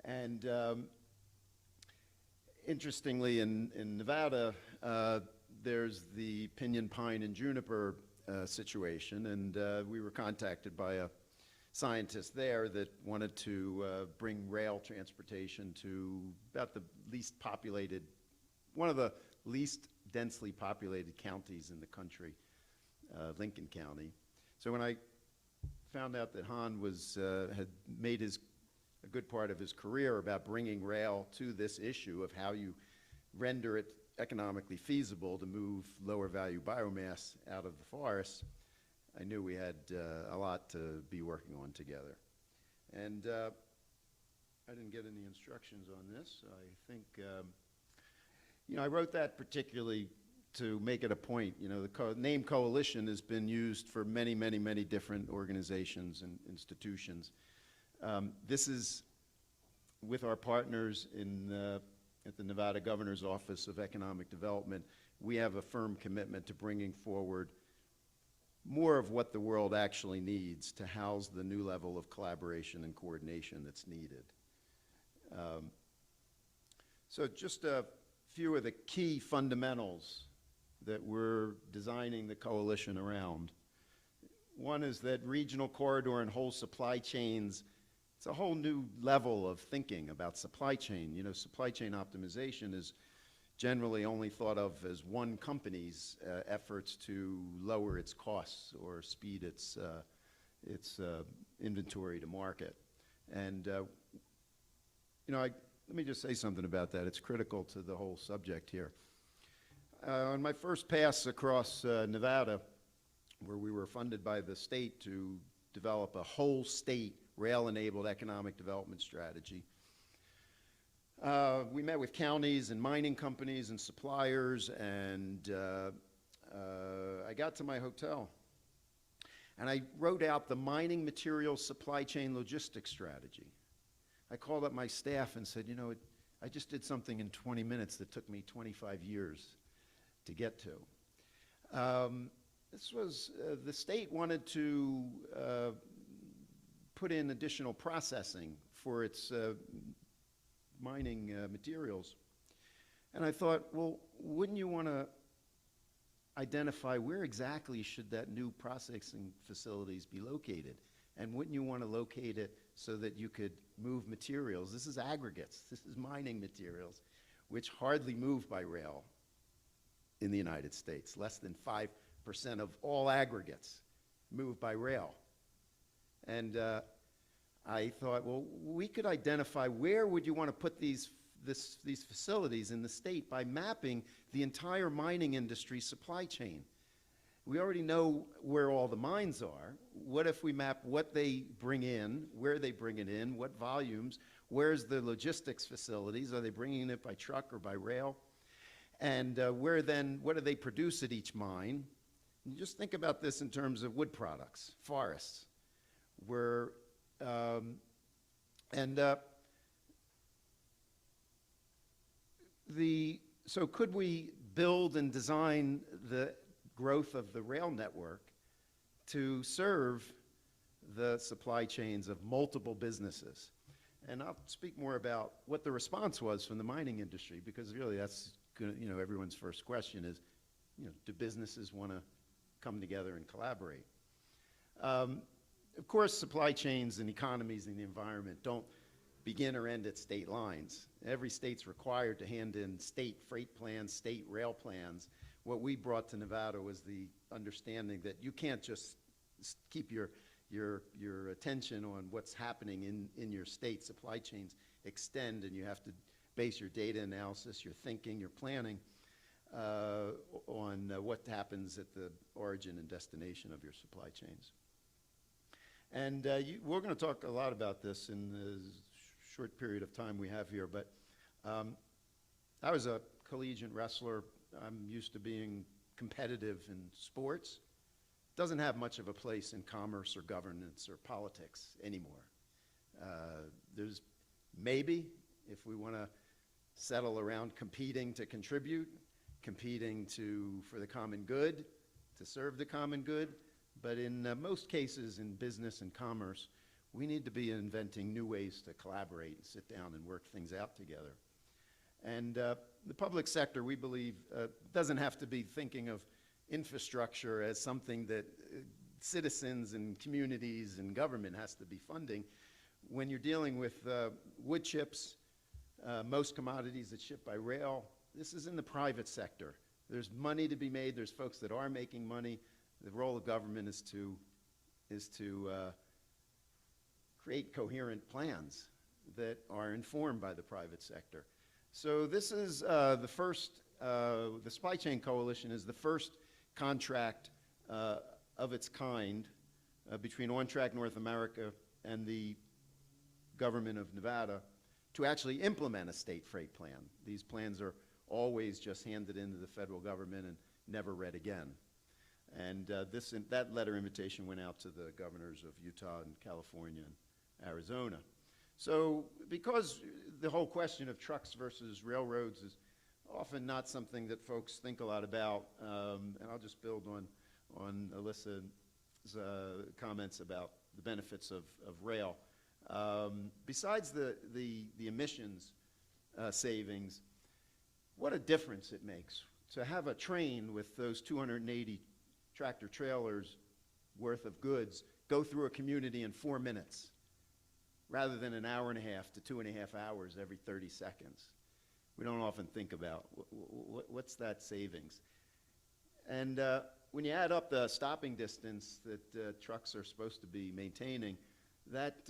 And interestingly, in Nevada, there's the pinyon, pine, and juniper situation, and we were contacted by a scientist there that wanted to bring rail transportation to about the least populated, one of the least densely populated counties in the country, Lincoln County. So when I found out that Han had made a good part of his career about bringing rail to this issue of how you render it economically feasible to move lower value biomass out of the forests, I knew we had a lot to be working on together. And I didn't get any instructions on this. I think, I wrote that particularly to make it a point. The name coalition has been used for many, many, many different organizations and institutions. This is with our partners at the Nevada Governor's Office of Economic Development. We have a firm commitment to bringing forward more of what the world actually needs to house the new level of collaboration and coordination that's needed. So just a few of the key fundamentals that we're designing the coalition around. One is that regional corridor and whole supply chains, it's a whole new level of thinking about supply chain. Supply chain optimization is generally only thought of as one company's efforts to lower its costs or speed its inventory to market. And let me just say something about that. It's critical to the whole subject here. On my first pass across Nevada, where we were funded by the state to develop a whole state rail-enabled economic development strategy, we met with counties and mining companies and suppliers, and I got to my hotel, and I wrote out the mining materials supply chain logistics strategy. I called up my staff and said, I just did something in 20 minutes that took me 25 years to get to. This was, the state wanted to put in additional processing for its mining materials. And I thought, well, wouldn't you want to identify where exactly should that new processing facilities be located? And wouldn't you want to locate it so that you could move materials? This is aggregates, this is mining materials, which hardly move by rail in the United States. Less than 5% of all aggregates move by rail. And I thought, well, we could identify where would you want to put these facilities in the state by mapping the entire mining industry supply chain. We already know where all the mines are. What if we map what they bring in, where they bring it in, what volumes, where's the logistics facilities? Are they bringing it by truck or by rail? And what do they produce at each mine? And just think about this in terms of wood products, forests, where, so could we build and design the growth of the rail network to serve the supply chains of multiple businesses? And I'll speak more about what the response was from the mining industry, because really that's gonna, everyone's first question is, do businesses want to come together and collaborate? Of course, supply chains and economies and the environment don't begin or end at state lines. Every state's required to hand in state freight plans, state rail plans. What we brought to Nevada was the understanding that you can't just keep your attention on what's happening in your state. Supply chains extend, and you have to base your data analysis, your thinking, your planning on what happens at the origin and destination of your supply chains. And we're going to talk a lot about this in the short period of time we have here, but I was a collegiate wrestler. I'm used to being competitive in sports. Doesn't have much of a place in commerce or governance or politics anymore. There's maybe, if we want to settle around competing to contribute, competing for the common good, to serve the common good, but in most cases in business and commerce, we need to be inventing new ways to collaborate and sit down and work things out together. And the public sector, we believe, doesn't have to be thinking of infrastructure as something that citizens and communities and government has to be funding. When you're dealing with wood chips, most commodities that ship by rail, this is in the private sector. There's money to be made. There's folks that are making money. The role of government is to create coherent plans that are informed by the private sector. So this is the first, the Supply Chain Coalition is the first contract of its kind between On-Track North America and the government of Nevada to actually implement a state freight plan. These plans are always just handed into the federal government and never read again. And that letter invitation went out to the governors of Utah and California and Arizona. So because the whole question of trucks versus railroads is often not something that folks think a lot about, and I'll just build on Alyssa's comments about the benefits of rail. Besides the emissions savings, what a difference it makes to have a train with those 280 tractor trailers worth of goods go through a community in 4 minutes rather than an hour and a half to 2.5 hours every 30 seconds. We don't often think about what's that savings. And when you add up the stopping distance that trucks are supposed to be maintaining, that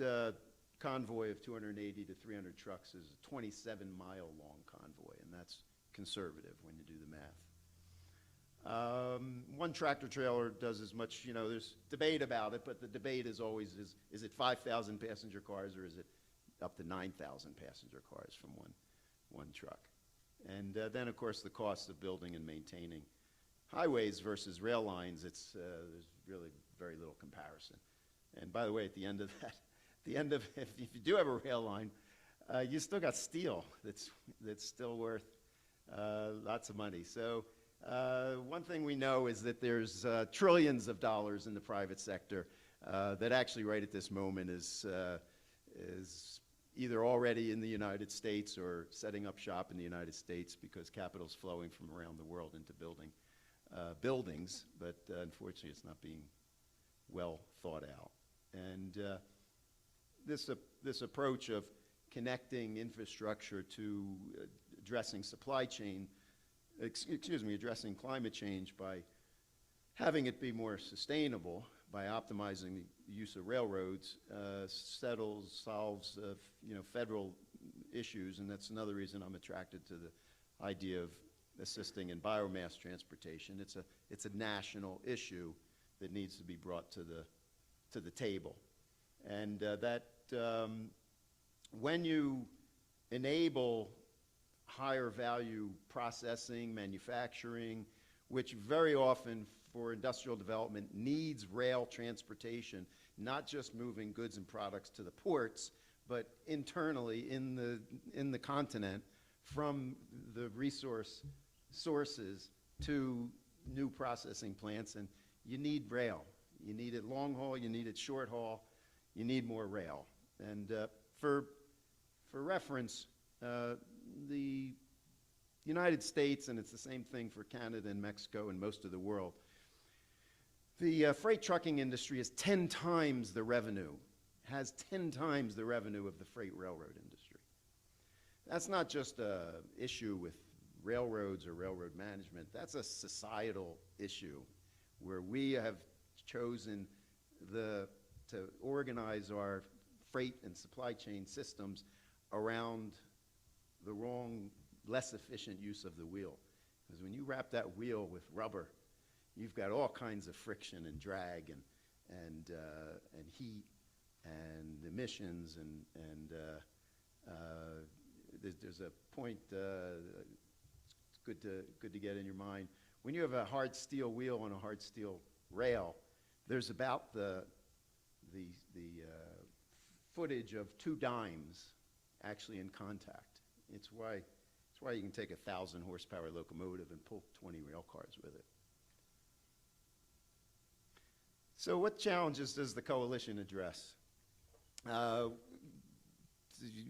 convoy of 280 to 300 trucks is a 27-mile long convoy, and that's conservative when you do the math. One tractor trailer does as much, there's debate about it, but the debate is always, is it 5,000 passenger cars or is it up to 9,000 passenger cars from one truck? And then, of course, the cost of building and maintaining highways versus rail lines, there's really very little comparison. And by the way, at the end of that, if you do have a rail line, you still got steel that's still worth lots of money. So one thing we know is that there's trillions of dollars in the private sector that actually right at this moment is either already in the United States or setting up shop in the United States because capital's flowing from around the world into building buildings, but unfortunately it's not being well thought out. And this approach of connecting infrastructure to addressing supply chain, addressing climate change by having it be more sustainable, by optimizing the use of railroads, solves federal issues, and that's another reason I'm attracted to the idea of assisting in biomass transportation. It's a national issue that needs to be brought to the table, and when you enable higher value processing, manufacturing, which very often for industrial development needs rail transportation, not just moving goods and products to the ports, but internally in the continent from the resource sources to new processing plants. And you need rail. You need it long haul, you need it short haul, you need more rail. And for for reference, the United States, and it's the same thing for Canada and Mexico and most of the world, the freight trucking industry is 10 times the revenue, has 10 times the revenue of the freight railroad industry. That's not just an issue with railroads or railroad management. That's a societal issue where we have chosen to organize our freight and supply chain systems around the wrong, less efficient use of the wheel. Because when you wrap that wheel with rubber, you've got all kinds of friction and drag and heat and emissions and there's a point it's good to get in your mind. When you have a hard steel wheel on a hard steel rail, there's about the footage of 2 dimes actually in contact. It's why you can take a 1,000 horsepower locomotive and pull 20 rail cars with it. So what challenges does the coalition address?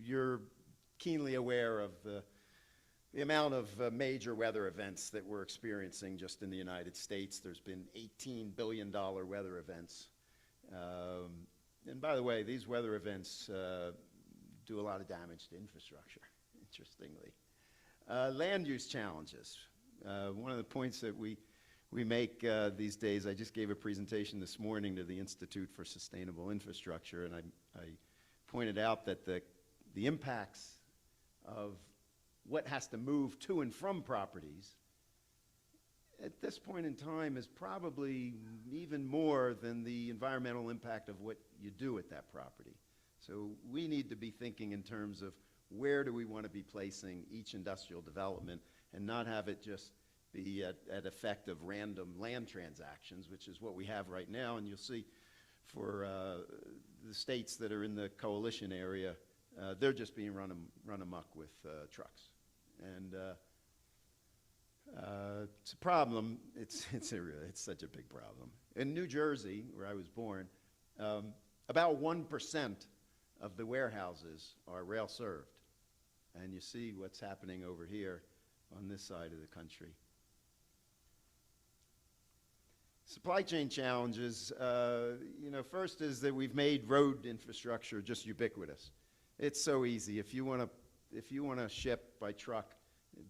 You're keenly aware of the amount of major weather events that we're experiencing just in the United States. There's been $18 billion weather events. And by the way, these weather events do a lot of damage to infrastructure, interestingly. Land use challenges. One of the points that we make these days, I just gave a presentation this morning to the Institute for Sustainable Infrastructure, and I pointed out that the impacts of what has to move to and from properties at this point in time is probably even more than the environmental impact of what you do at that property. So we need to be thinking in terms of where do we want to be placing each industrial development and not have it just be at effect of random land transactions, which is what we have right now. And you'll see for the states that are in the coalition area, they're just being run amok with trucks. And it's a problem. It's such a big problem. In New Jersey, where I was born, about 1% of the warehouses are rail served. And you see what's happening over here on this side of the country. Supply chain challenges, first is that we've made road infrastructure just ubiquitous. It's so easy. If you want to ship by truck,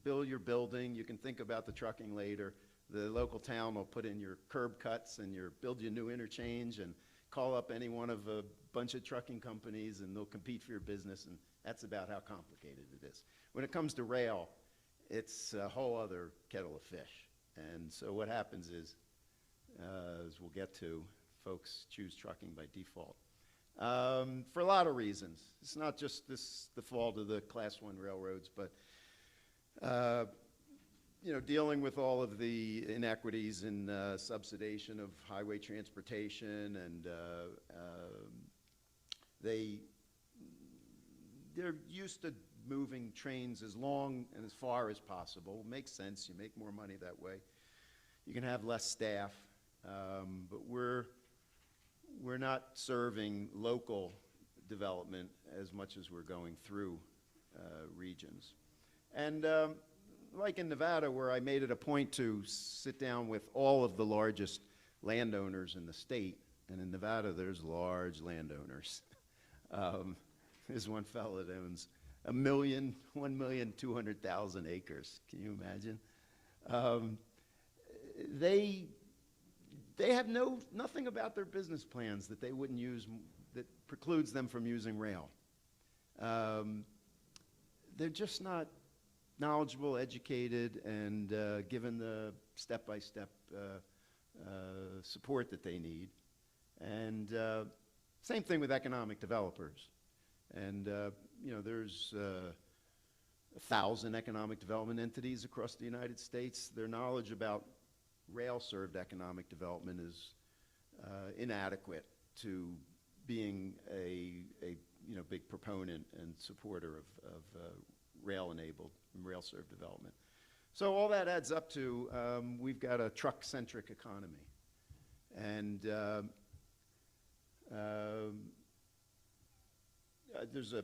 build your building. You can think about the trucking later. The local town will put in your curb cuts and build you a new interchange and call up any one of a bunch of trucking companies and they'll compete for your business, and that's about how complicated it is. When it comes to rail, it's a whole other kettle of fish. And so what happens is, as we'll get to, folks choose trucking by default. For a lot of reasons. It's not just the fault of the Class I railroads, but dealing with all of the inequities in subsidization of highway transportation, and they're used to moving trains as long and as far as possible. Makes sense. You make more money that way. You can have less staff, but we're not serving local development as much as we're going through regions. And like in Nevada, where I made it a point to sit down with all of the largest landowners in the state, and in Nevada there's large landowners. There's one fellow that owns 1,200,000 acres. Can you imagine? They have nothing about their business plans that they wouldn't use, that precludes them from using rail. They're just not knowledgeable, educated, and given the step-by-step support that they need. And same thing with economic developers. And there's 1,000 economic development entities across the United States. Their knowledge about rail-served economic development is inadequate to being a big proponent and supporter of rail-enabled and rail-served development. So all that adds up to we've got a truck-centric economy. And there's a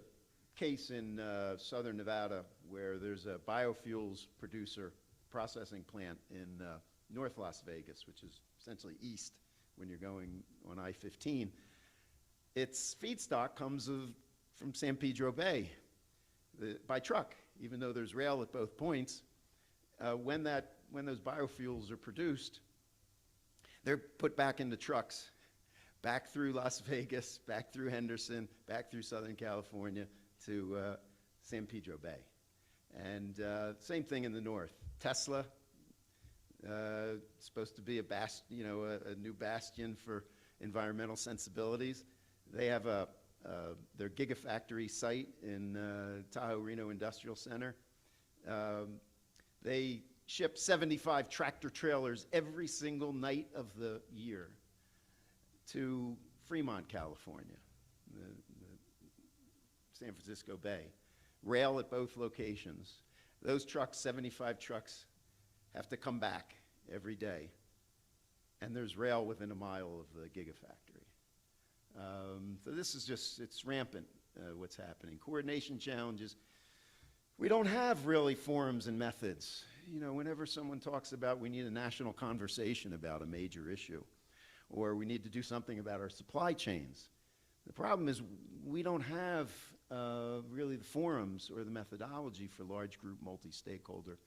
case in southern Nevada where there's a biofuels producer processing plant in North Las Vegas, which is essentially east when you're going on I-15. Its feedstock comes from San Pedro Bay by truck, even though there's rail at both points. When those biofuels are produced, they're put back into trucks, back through Las Vegas, back through Henderson, back through Southern California to San Pedro Bay. And same thing in the north. Tesla, supposed to be a new bastion for environmental sensibilities. They have their Gigafactory site in Tahoe Reno Industrial Center. They ship 75 tractor trailers every single night of the year to Fremont, California, the San Francisco Bay. Rail at both locations. Those trucks, 75 trucks, have to come back every day. And there's rail within a mile of the Gigafactory. So this is just, it's rampant what's happening. Coordination challenges. We don't have really forums and methods. You know, whenever someone talks about we need a national conversation about a major issue, or we need to do something about our supply chains, the problem is we don't have really the forums or the methodology for large group multi-stakeholder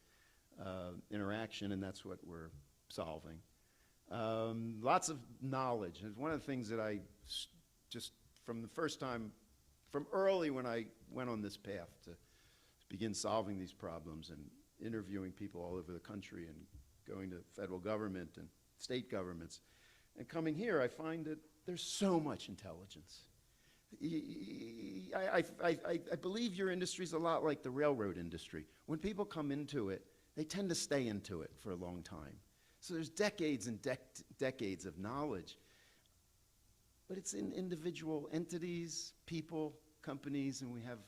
interaction, and that's what we're solving. Lots of knowledge. And one of the things that I just from the first time, from early when I went on this path to begin solving these problems and interviewing people all over the country and going to federal government and state governments, and coming here, I find that there's so much intelligence. I believe your industry is a lot like the railroad industry. When people come into it, they tend to stay into it for a long time. So there's decades and decades of knowledge. But it's in individual entities, people, companies, and we have,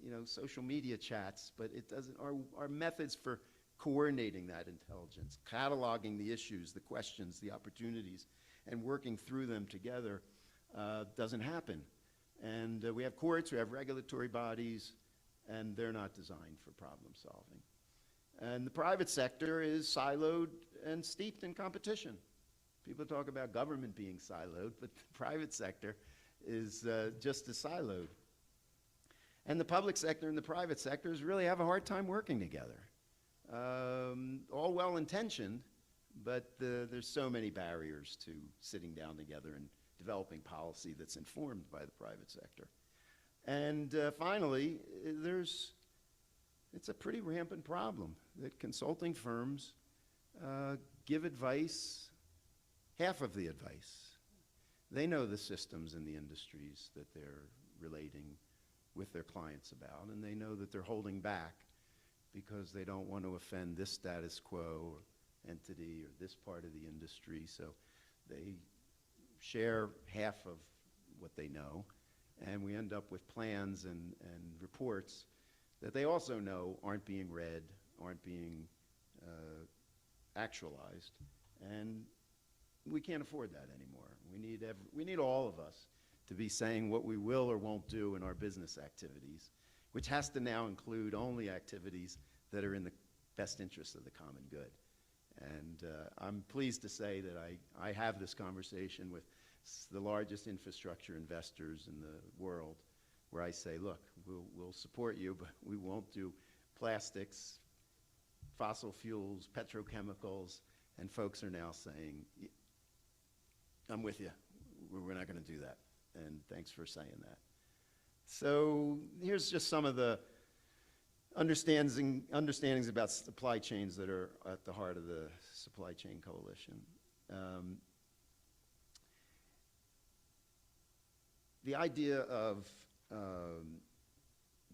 you know, social media chats, but it doesn't, our methods for coordinating that intelligence, cataloging the issues, the questions, the opportunities, and working through them together doesn't happen. And we have courts, we have regulatory bodies, and they're not designed for problem solving. And the private sector is siloed and steeped in competition. People talk about government being siloed, but the private sector is just as siloed. And the public sector and the private sectors really have a hard time working together. All well-intentioned, but there's so many barriers to sitting down together and developing policy that's informed by the private sector. And finally, it's a pretty rampant problem that consulting firms give advice, half of the advice. They know the systems and the industries that they're relating with their clients about, and they know that they're holding back because they don't want to offend this status quo or entity or this part of the industry, so they share half of what they know, and we end up with plans and reports that they also know aren't being read, aren't being actualized, and we can't afford that anymore. We need all of us to be saying what we will or won't do in our business activities, which has to now include only activities that are in the best interest of the common good. And I'm pleased to say that I have this conversation with the largest infrastructure investors in the world, where I say, look, we'll support you, but we won't do plastics, fossil fuels, petrochemicals, and folks are now saying, I'm with you. We're not going to do that. And thanks for saying that. So here's just some of the understandings about supply chains that are at the heart of the Supply Chain Coalition. The idea of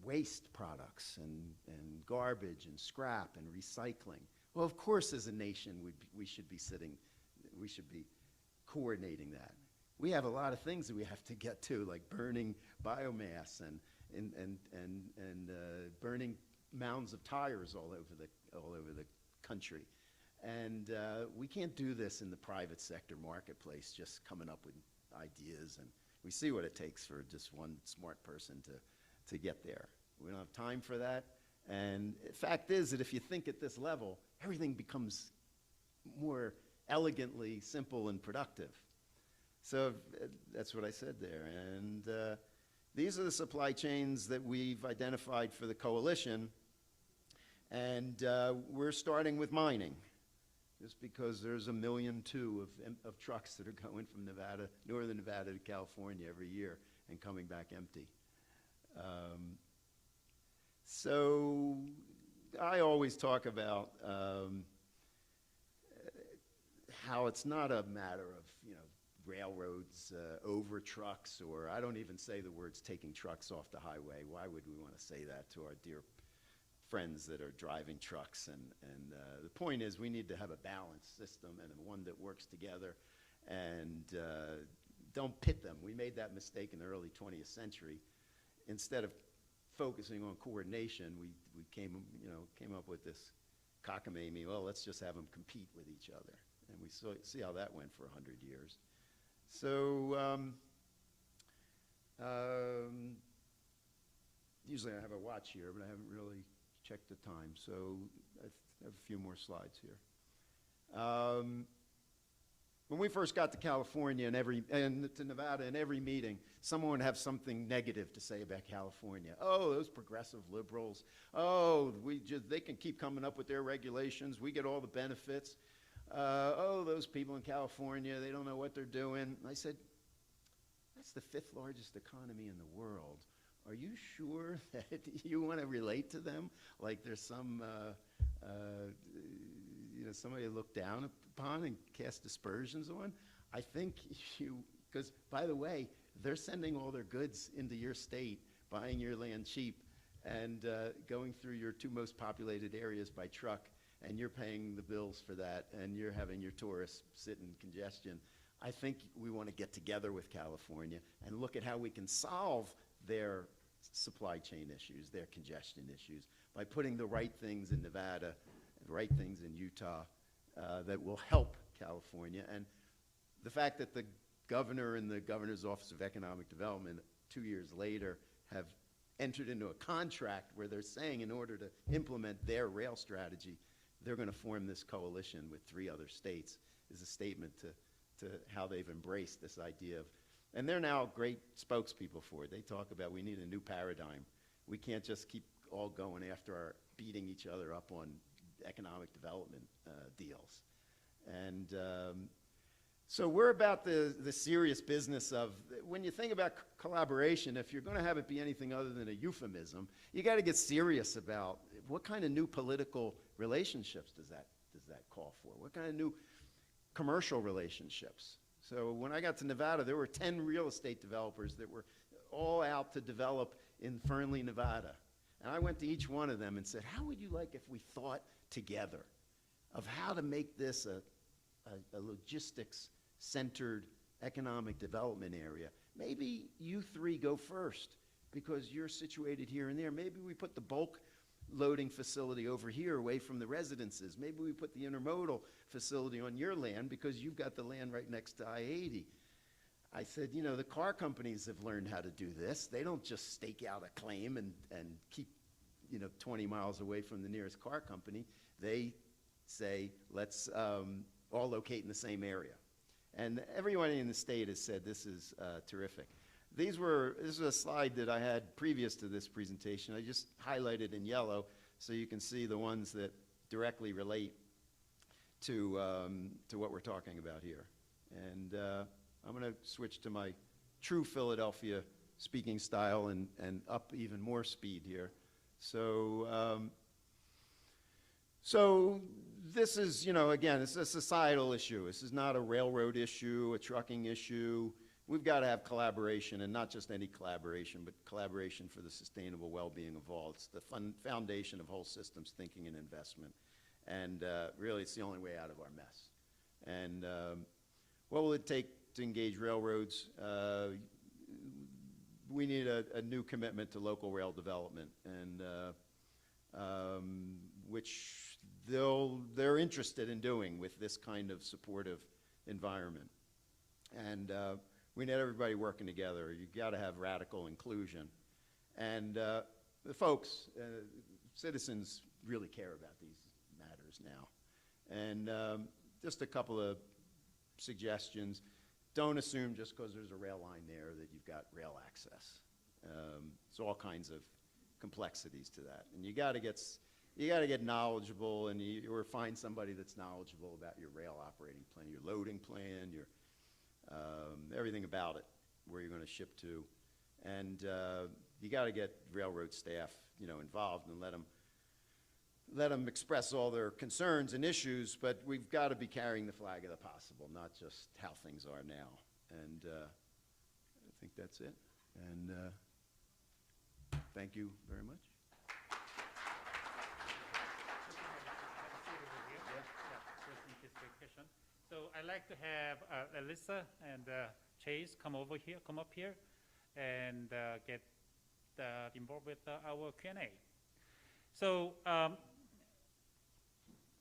waste products and garbage and scrap and recycling. Well, of course, as a nation, we should be coordinating that. We have a lot of things that we have to get to, like burning biomass and burning mounds of tires all over the country. And we can't do this in the private sector marketplace, just coming up with ideas. And we see what it takes for just one smart person to get there. We don't have time for that. And the fact is that if you think at this level, everything becomes more elegantly simple and productive. So that's what I said there. And these are the supply chains that we've identified for the coalition. And we're starting with mining, just because there's 1.2 million of trucks that are going from Nevada, northern Nevada to California every year and coming back empty. So I always talk about how it's not a matter of, railroads over trucks, or I don't even say the words taking trucks off the highway. Why would we want to say that to our dear friends that are driving trucks? And the point is, we need to have a balanced system and one that works together, and don't pit them. We made that mistake in the early 20th century. Instead of focusing on coordination, we came up with this cockamamie, well, let's just have them compete with each other. And we see how that went for 100 years. So usually I have a watch here, but I haven't really checked the time. So I have a few more slides here. When we first got to California and to Nevada, in every meeting, someone would have something negative to say about California. Oh, those progressive liberals. Oh, they can keep coming up with their regulations. We get all the benefits. Oh, those people in California, they don't know what they're doing. And I said, that's the 5th largest economy in the world. Are you sure that you want to relate to them like there's some, somebody to look down upon and cast aspersions on? I think because by the way, they're sending all their goods into your state, buying your land cheap, and going through your 2 most populated areas by truck, and you're paying the bills for that, and you're having your tourists sit in congestion. I think we want to get together with California and look at how we can solve their supply chain issues, their congestion issues, by putting the right things in Nevada, the right things in Utah that will help California. And the fact that the governor and the governor's Office of Economic Development 2 years later have entered into a contract where they're saying in order to implement their rail strategy, they're going to form this coalition with 3 other states is a statement to how they've embraced this idea of, and they're now great spokespeople for it. They talk about we need a new paradigm. We can't just keep all going after beating each other up on economic development deals. And so we're about the serious business of, when you think about collaboration, if you're going to have it be anything other than a euphemism, you got to get serious about what kind of new political relationships does that call for? What kind of new commercial relationships? So when I got to Nevada, there were 10 real estate developers that were all out to develop in Fernley, Nevada. And I went to each one of them and said, how would you like if we thought together of how to make this a logistics-centered economic development area? Maybe you 3 go first because you're situated here and there. Maybe we put the bulk loading facility over here away from the residences. Maybe we put the intermodal facility on your land because you've got the land right next to I-80. I said, the car companies have learned how to do this. They don't just stake out a claim and keep 20 miles away from the nearest car company. They say, let's all locate in the same area. And everyone in the state has said this is terrific. This is a slide that I had previous to this presentation. I just highlighted in yellow so you can see the ones that directly relate to what we're talking about here. And I'm going to switch to my true Philadelphia speaking style and up even more speed here. So this is, again, it's a societal issue. This is not a railroad issue, a trucking issue. We've got to have collaboration, and not just any collaboration, but collaboration for the sustainable well-being of all. It's the foundation of whole systems thinking and investment. And really, it's the only way out of our mess. And what will it take to engage railroads? We need a new commitment to local rail development, and which they're interested in doing with this kind of supportive environment. And we need everybody working together. You've got to have radical inclusion. And the folks, citizens really care about these matters now. And just a couple of suggestions. Don't assume just because there's a rail line there that you've got rail access. There's all kinds of complexities to that. And you got to get knowledgeable, and or find somebody that's knowledgeable about your rail operating plan, your loading plan, your everything about it, where you're going to ship to. And you got to get railroad staff, involved and let them express all their concerns and issues, but we've got to be carrying the flag of the possible, not just how things are now. And I think that's it. And thank you very much. So I'd like to have Alissa and Chase come up here, and get involved with our Q&A. So,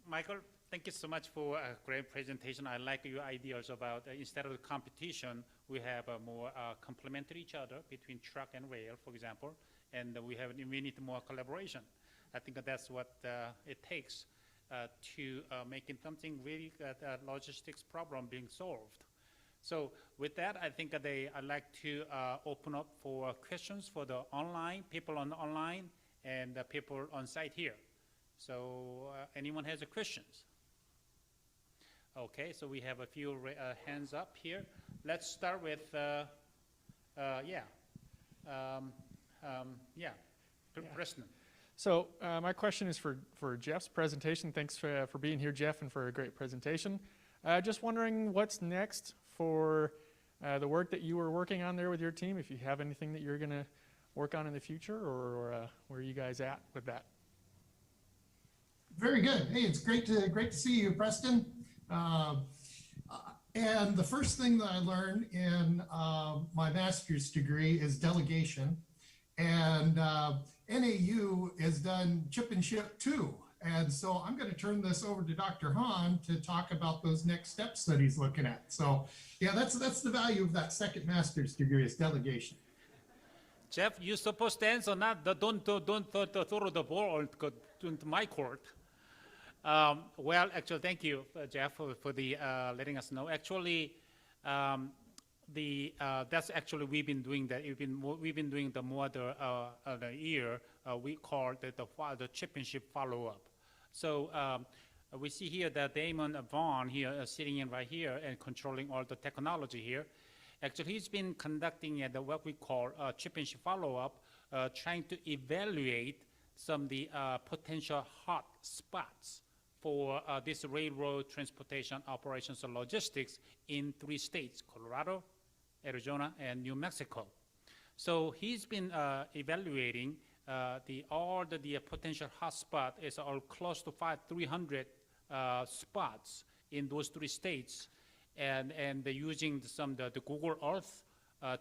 Michael, thank you so much for a great presentation. I like your ideas about instead of the competition, we have more complementary each other between truck and rail, for example, and we need more collaboration. I think that's what it takes to making something really logistics problem being solved. So with that, I think I'd like to open up for questions for the people on the online and people on site here. So anyone has questions? Okay, so we have a few hands up here. Let's start with, Preston. So my question is for Jeff's presentation. Thanks for being here, Jeff, and for a great presentation. Just wondering what's next for the work that you were working on there with your team, if you have anything that you're going to work on in the future, or where are you guys at with that? Very good. Hey, it's great to see you, Preston. And the first thing that I learned in my master's degree is delegation. And NAU has done chip and ship too. And so I'm going to turn this over to Dr. Hahn to talk about those next steps that he's looking at. So yeah, that's the value of that second master's degree, is delegation. Jeff, you're supposed to answer, not don't throw the ball into my court. Well, actually, thank you, Jeff, for the letting us know. Actually, that's actually we've been doing that. We've been doing the more the year. We call it the chip and ship follow-up. So we see here that Damon Vaughn here sitting in right here and controlling all the technology here. Actually, he's been conducting what we call chip and ship follow-up, trying to evaluate some of the potential hot spots for this railroad transportation operations and logistics in 3 states, Colorado, Arizona, and New Mexico. So he's been evaluating all the potential hotspot is all close to 300 spots in those 3 states, and using some the Google Earth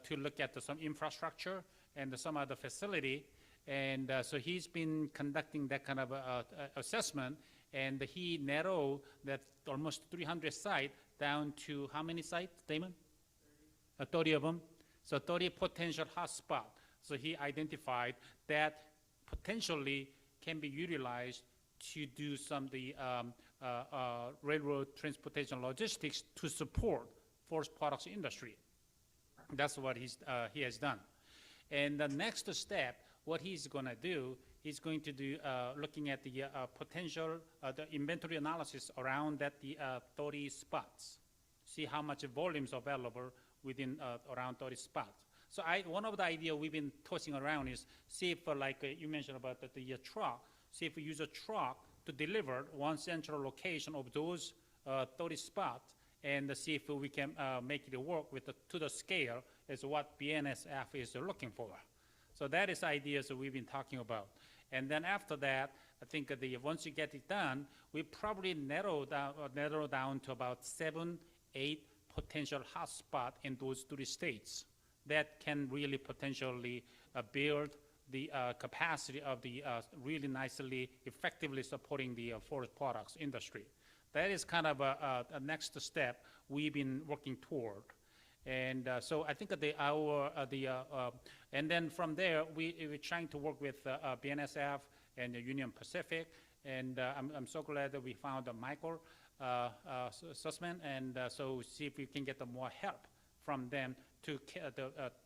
to look at some infrastructure and some other facility, and so he's been conducting that kind of assessment, and he narrowed that almost 300 sites down to how many sites, Damon? 30 of them. So 30 potential hotspots. So he identified that potentially can be utilized to do some of the railroad transportation logistics to support forest products industry. That's what he has done. And the next step, what he's going to do, he's going to do looking at the potential the inventory analysis around that the 30 spots, see how much volumes available within around 30 spots. So one of the ideas we've been tossing around is see if, like you mentioned about the truck, see if we use a truck to deliver one central location of those 30 spots, and see if we can make it work to the scale as what BNSF is looking for. So that is ideas that we've been talking about. And then after that, I think once you get it done, we probably narrow down to about 7, 8 potential hotspots in those 3 states that can really potentially build the capacity of the really nicely, effectively supporting the forest products industry. That is kind of a next step we've been working toward. And so I think and then from there, we're trying to work with BNSF and the Union Pacific. And I'm so glad that we found Michael Sussman, and so see if we can get more help from them to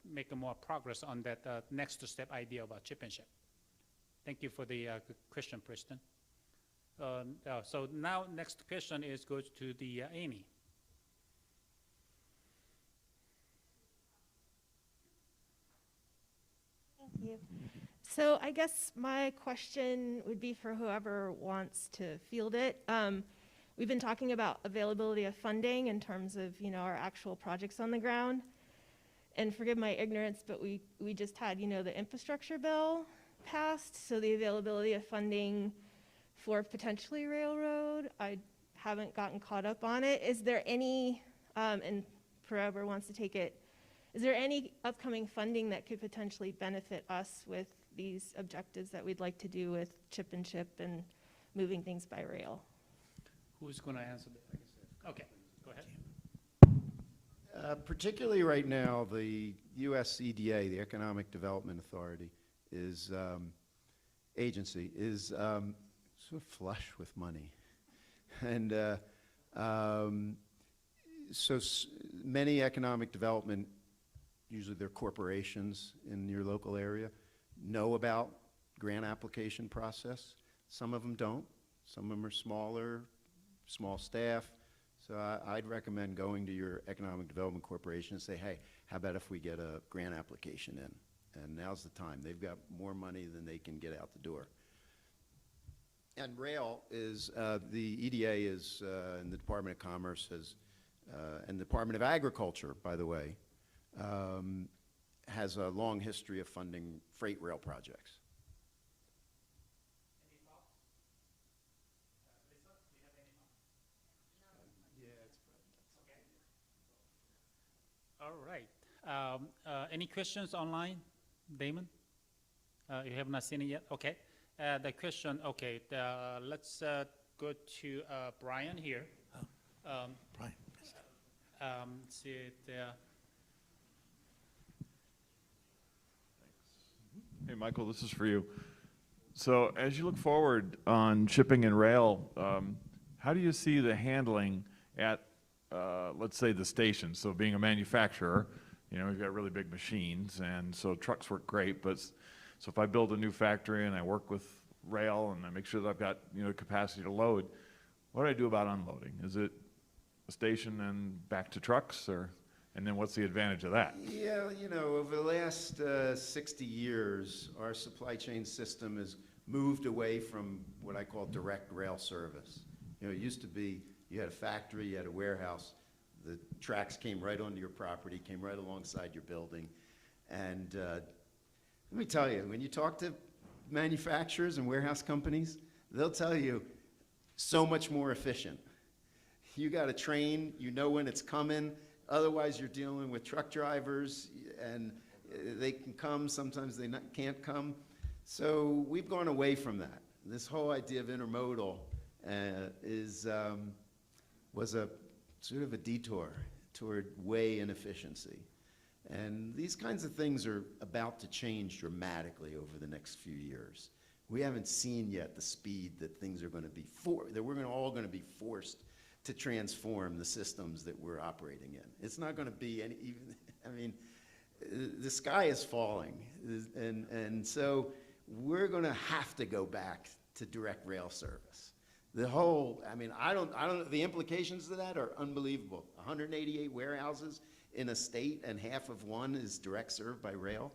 make more progress on that next step idea about chip and ship. Thank you for the good question, Preston. So now next question goes to the Amy. Thank you. So I guess my question would be for whoever wants to field it. We've been talking about availability of funding in terms of, our actual projects on the ground. And forgive my ignorance, but we just had, the infrastructure bill passed. So the availability of funding for potentially railroad, I haven't gotten caught up on it. Is there any, and whoever wants to take it, is there any upcoming funding that could potentially benefit us with these objectives that we'd like to do with chip and ship and moving things by rail? Who's going to answer that? Okay, go ahead. Particularly right now, the US EDA, the Economic Development Authority, agency is sort of flush with money. And many economic development, usually they're corporations in your local area, know about grant application process. Some of them don't. Some of them are smaller, small staff. So I'd recommend going to your economic development corporation and say, hey, how about if we get a grant application in? And now's the time. They've got more money than they can get out the door. And rail is, the EDA is, and the Department of Commerce has, and the Department of Agriculture, by the way, has a long history of funding freight rail projects. Any thoughts? Lisa, do you have any thoughts? Okay. All right. Any questions online, Damon? You have not seen it yet? Okay. The question, okay, let's go to Brian here. Brian. See it, Hey, Michael, this is for you. So as you look forward on shipping and rail, how do you see the handling at, let's say, the station? So being a manufacturer, we've got really big machines, and so trucks work great, but so if I build a new factory and I work with rail and I make sure that I've got, capacity to load, what do I do about unloading? Is it a station and back to trucks, and then what's the advantage of that? Yeah, over the last 60 years, our supply chain system has moved away from what I call direct rail service. It used to be you had a factory, you had a warehouse, the tracks came right onto your property, came right alongside your building. And let me tell you, when you talk to manufacturers and warehouse companies, they'll tell you so much more efficient. You got a train, you know when it's coming. Otherwise, you're dealing with truck drivers, and they can come, sometimes they can't come. So we've gone away from that. This whole idea of intermodal was a sort of a detour toward way inefficiency. And these kinds of things are about to change dramatically over the next few years. We haven't seen yet the speed that things are going to be that we're all going to be forced to transform the systems that we're operating in. It's not going to be the sky is falling, and so we're going to have to go back to direct rail service. The whole, the implications of that are unbelievable. 188 warehouses in a state, and half of one is direct served by rail.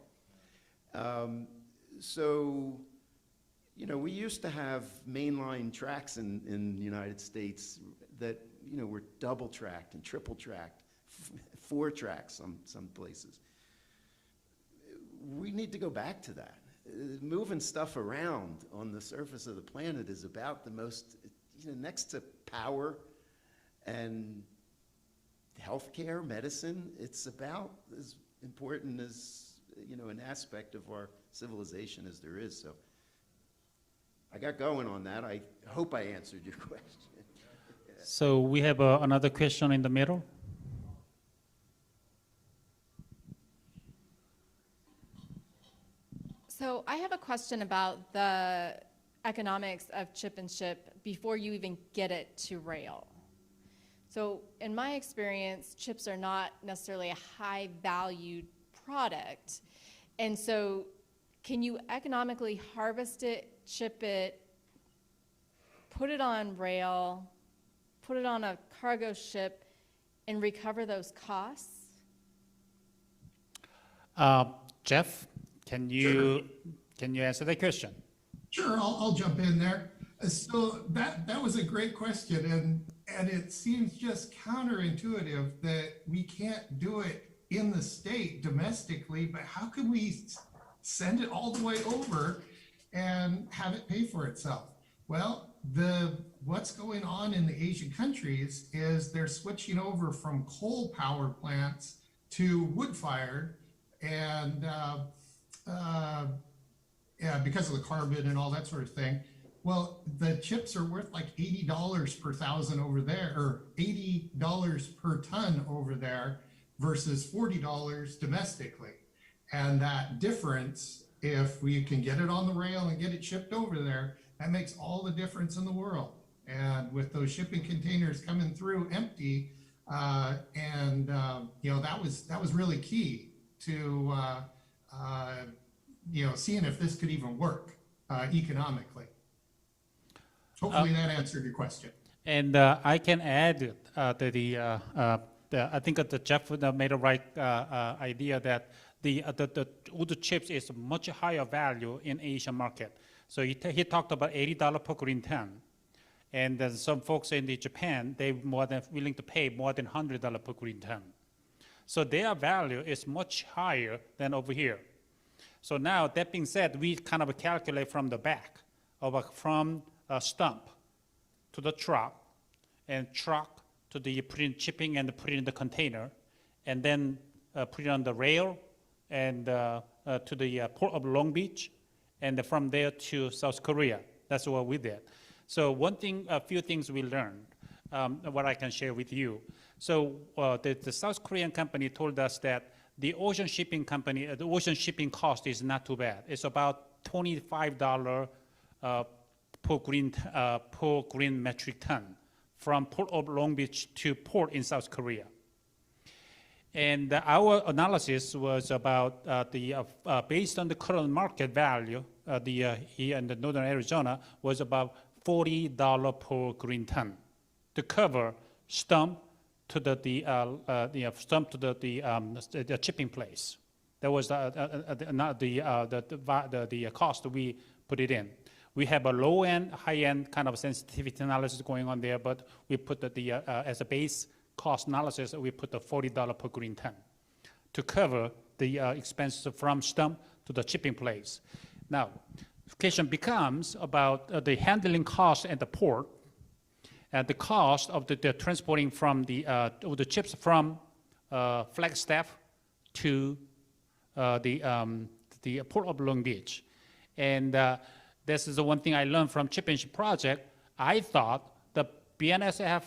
We used to have mainline tracks in the United States that, were double tracked and triple tracked, 4 tracks some places. We need to go back to that. Moving stuff around on the surface of the planet is about the most, next to power and healthcare, medicine, it's about as important as, an aspect of our civilization as there is. So I got going on that. I hope I answered your question. So we have another question in the middle. So I have a question about the economics of chip and ship before you even get it to rail. So in my experience, chips are not necessarily a high valued product. And so can you economically harvest it, chip it, put it on rail, put it on a cargo ship, and recover those costs? Jeff, can you answer that question? Sure, I'll jump in there. So that was a great question, and it seems just counterintuitive that we can't do it in the state domestically, but how can we send it all the way over and have it pay for itself? Well, what's going on in the Asian countries is they're switching over from coal power plants to wood-fired, and because of the carbon and all that sort of thing. Well, the chips are worth like $80 per thousand over there, or $80 per ton over there versus $40 domestically. And that difference, if we can get it on the rail and get it shipped over there, that makes all the difference in the world. And with those shipping containers coming through empty, that was really key to seeing if this could even work economically. Hopefully that answered your question. And I can add I think that Jeff made a right idea that the wood chips is much higher value in Asian market. So he talked about $80 per green ton. And some folks in Japan, they're more than willing to pay more than $100 per green ton. So their value is much higher than over here. So now, that being said, we kind of calculate from the back, from a stump to the truck, and truck to the put in shipping and put it in the container, and then put it on the rail and to the port of Long Beach, and from there to South Korea. That's what we did. So a few things we learned, what I can share with you. So the South Korean company told us that the ocean shipping cost is not too bad. It's about $25 per green metric ton from Port of Long Beach to port in South Korea. And our analysis was about based on the current market value, here in the northern Arizona was about $40 per green ton to cover stump to the shipping place. That was the cost we put it in. We have a low end, high end kind of sensitivity analysis going on there, but we put as a base cost analysis, we put the $40 per green ton to cover the expenses from stump to the shipping place. Now, the question becomes about the handling cost at the port, and the cost of the transporting from the chips from Flagstaff to the port of Long Beach. And this is the one thing I learned from Chip and Ship project. I thought the BNSF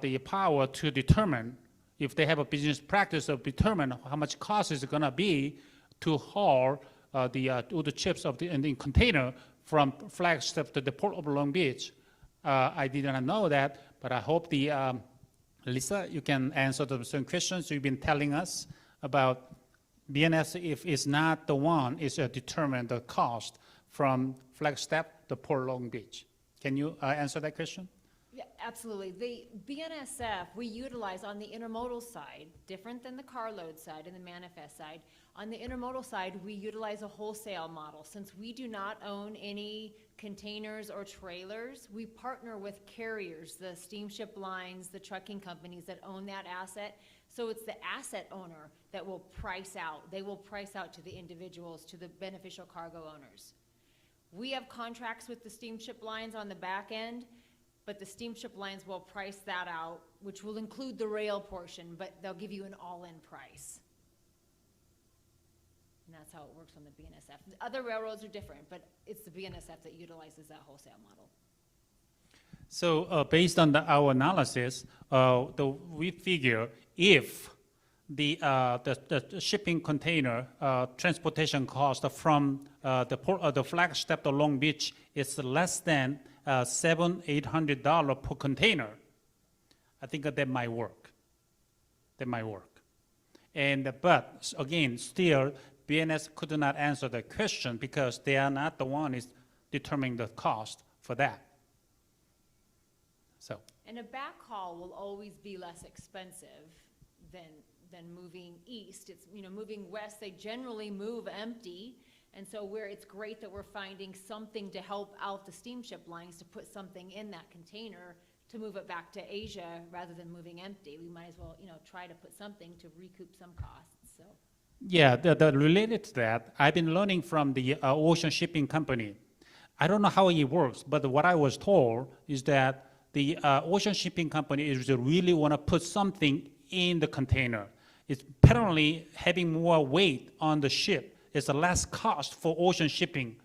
the power to determine if they have a business practice of determine how much cost is going to be to haul all the chips in the container from Flagstaff to the port of Long Beach. I did not know that, but I hope Alissa, you can answer the certain questions you've been telling us about BNS. If it's not the one, is determine the cost from Flagstaff to Port Long Beach. Can you answer that question? Yeah, absolutely. The BNSF we utilize on the intermodal side, different than the carload side and the manifest side. On the intermodal side, we utilize a wholesale model. Since we do not own any containers or trailers, we partner with carriers, the steamship lines, the trucking companies that own that asset. So it's the asset owner that will price out. They will price out to the individuals, to the beneficial cargo owners. We have contracts with the steamship lines on the back end, but the steamship lines will price that out, which will include the rail portion, but they'll give you an all-in price. And that's how it works on the BNSF. The other railroads are different, but it's the BNSF that utilizes that wholesale model. So based on our analysis, we figure if the shipping container transportation cost from the flagship to Long Beach is less than $700-800 per container, I think that might work. That might work. And but again, still, BNS could not answer the question because they are not the one is determining the cost for that. So. And a backhaul will always be less expensive than moving east. It's, you know, moving west, they generally move empty. And so it's great that we're finding something to help out the steamship lines to put something in that container to move it back to Asia rather than moving empty. We might as well, you know, try to put something to recoup some costs, so. Yeah, the related to that, I've been learning from the ocean shipping company. I don't know how it works, but what I was told is that the ocean shipping company is really want to put something in the container. It's apparently having more weight on the ship. It's a less cost for ocean shipping.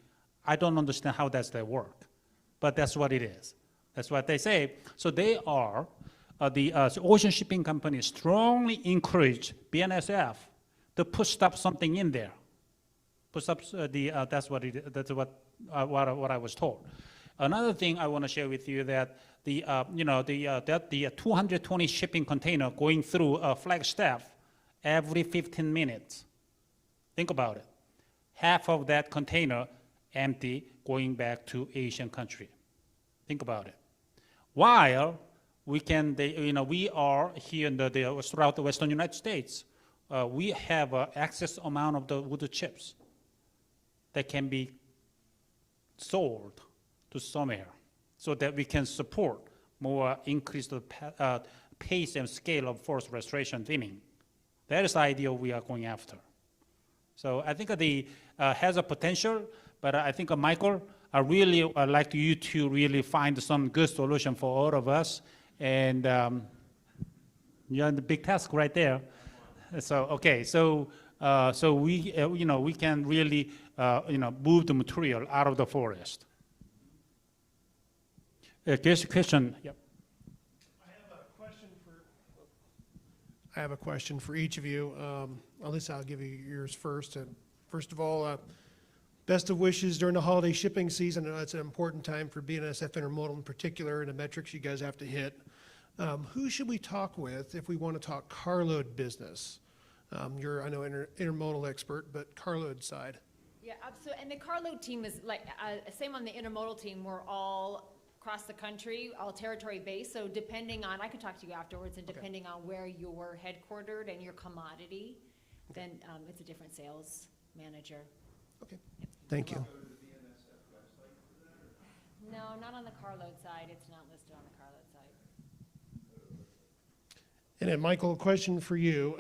I don't understand how that's their work, but that's what it is. That's what they say. So they are, the ocean shipping company strongly encourage BNSF to put something in there. Put up that's what I was told. Another thing I want to share with you that the 220 shipping container going through a Flagstaff every 15 minutes. Think about it. Half of that container empty going back to Asian country. Think about it. While we are here in throughout the Western United States, we have excess amount of the wood chips that can be sold to somewhere so that we can support more increased pace and scale of forest restoration thinning. That is the idea we are going after. So I think the has a potential, but I think Michael, I really like you to really find some good solution for all of us, and you're on the big task right there. So okay, so we we can really move the material out of the forest. Here's a question. Yep. I have a question for each of you. Alissa, I'll give you yours first. And first of all, best of wishes during the holiday shipping season. I know it's an important time for BNSF Intermodal in particular, and the metrics you guys have to hit. Who should we talk with if we want to talk carload business? You're, I know, intermodal expert, but carload side. Yeah, absolutely. And the carload team is like, same on the intermodal team, we're all across the country, all territory based. So depending on, I can talk to you afterwards, and depending on where you're headquartered and your commodity, then it's a different sales manager. Okay, thank you. No, not on the carload side. It's not listed on the carload side. And then, Michael, a question for you.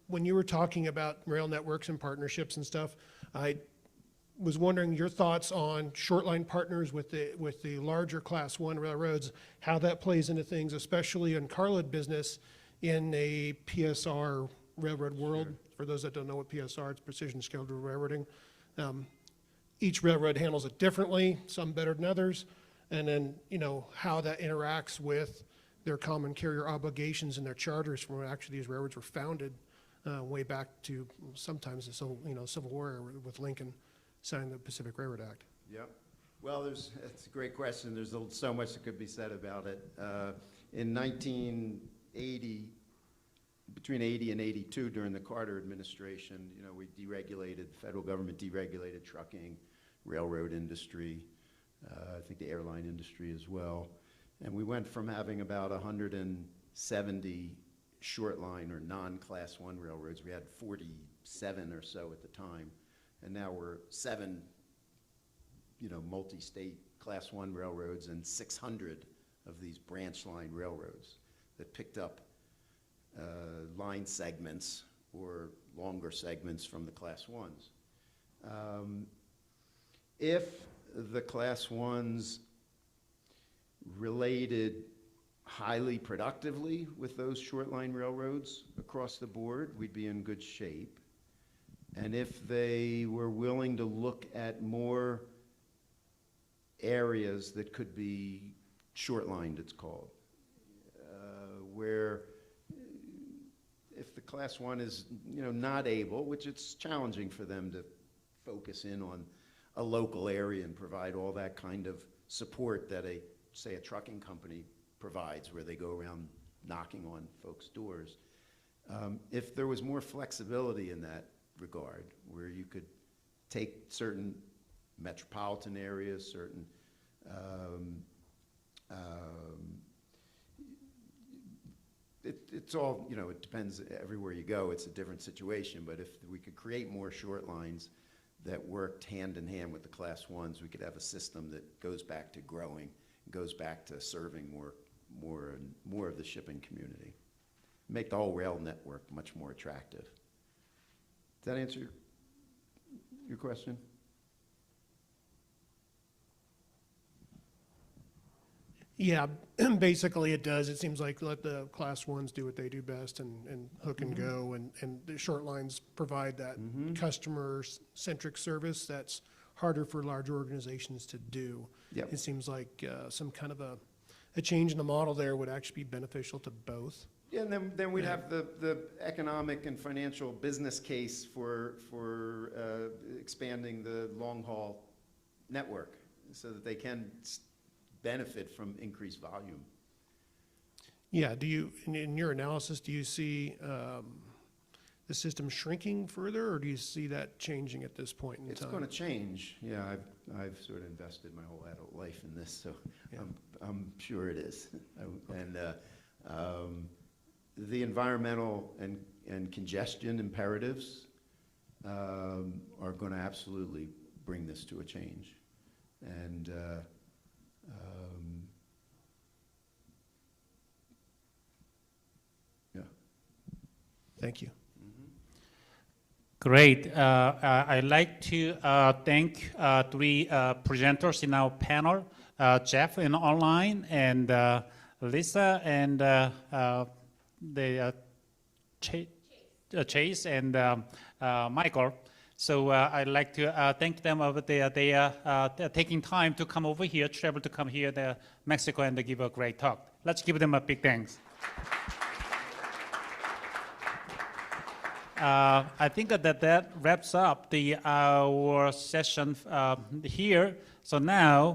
When you were talking about rail networks and partnerships and stuff, I was wondering your thoughts on short line partners with the larger Class 1 railroads, how that plays into things, especially in carload business in a PSR railroad world. Sure. For those that don't know what PSR, it's precision scheduled railroading. Each railroad handles it differently, some better than others, and then how that interacts with their common carrier obligations and their charters from when actually these railroads were founded way back to sometimes the Civil War era with Lincoln signing the Pacific Railroad Act. Yep. Well, it's a great question. There's so much that could be said about it. In 1980, between 80 and 82, during the Carter administration, we deregulated, the federal government deregulated trucking, railroad industry, I think the airline industry as well. And we went from having about 170 short line or non-Class 1 railroads. We had 47 or so at the time. And now we're 7, multi-state Class 1 railroads and 600 of these branch line railroads that picked up line segments or longer segments from the Class 1s. If the Class 1s related highly productively with those short line railroads across the board, we'd be in good shape. And if they were willing to look at more areas that could be short-lined, it's called, where if if the Class 1 is, not able, which it's challenging for them to focus in on a local area and provide all that kind of support that say a trucking company provides, where they go around knocking on folks' doors. If there was more flexibility in that regard, where you could take certain metropolitan areas, certain it's all, it depends everywhere you go, it's a different situation, but if we could create more short lines that worked hand in hand with the Class 1s, we could have a system that goes back to growing, goes back to serving more of the shipping community. Make the whole rail network much more attractive. Does that answer your question? Yeah, basically it does. It seems like let the Class 1s do what they do best and hook and go, and the short lines provide that customer-centric service that's harder for large organizations to do. Yep. It seems like some kind of a change in the model there would actually be beneficial to both. Yeah, and then we'd have the economic and financial business case for expanding the long-haul network so that they can benefit from increased volume. Yeah, in your analysis, do you see the system shrinking further, or do you see that changing at this point in time? It's going to change. Yeah, I've sort of invested my whole adult life in this, so Yeah. I'm sure it is. And the environmental and congestion imperatives are going to absolutely bring this to a change. And yeah. Thank you. Great. I'd like to thank three presenters in our panel, Jeff in online, and Alissa, and Chase, and Michael. So I'd like to thank them over there. They are taking time to come over here, travel to come here to Mexico, and to give a great talk. Let's give them a big thanks. I think that wraps up our session here. So now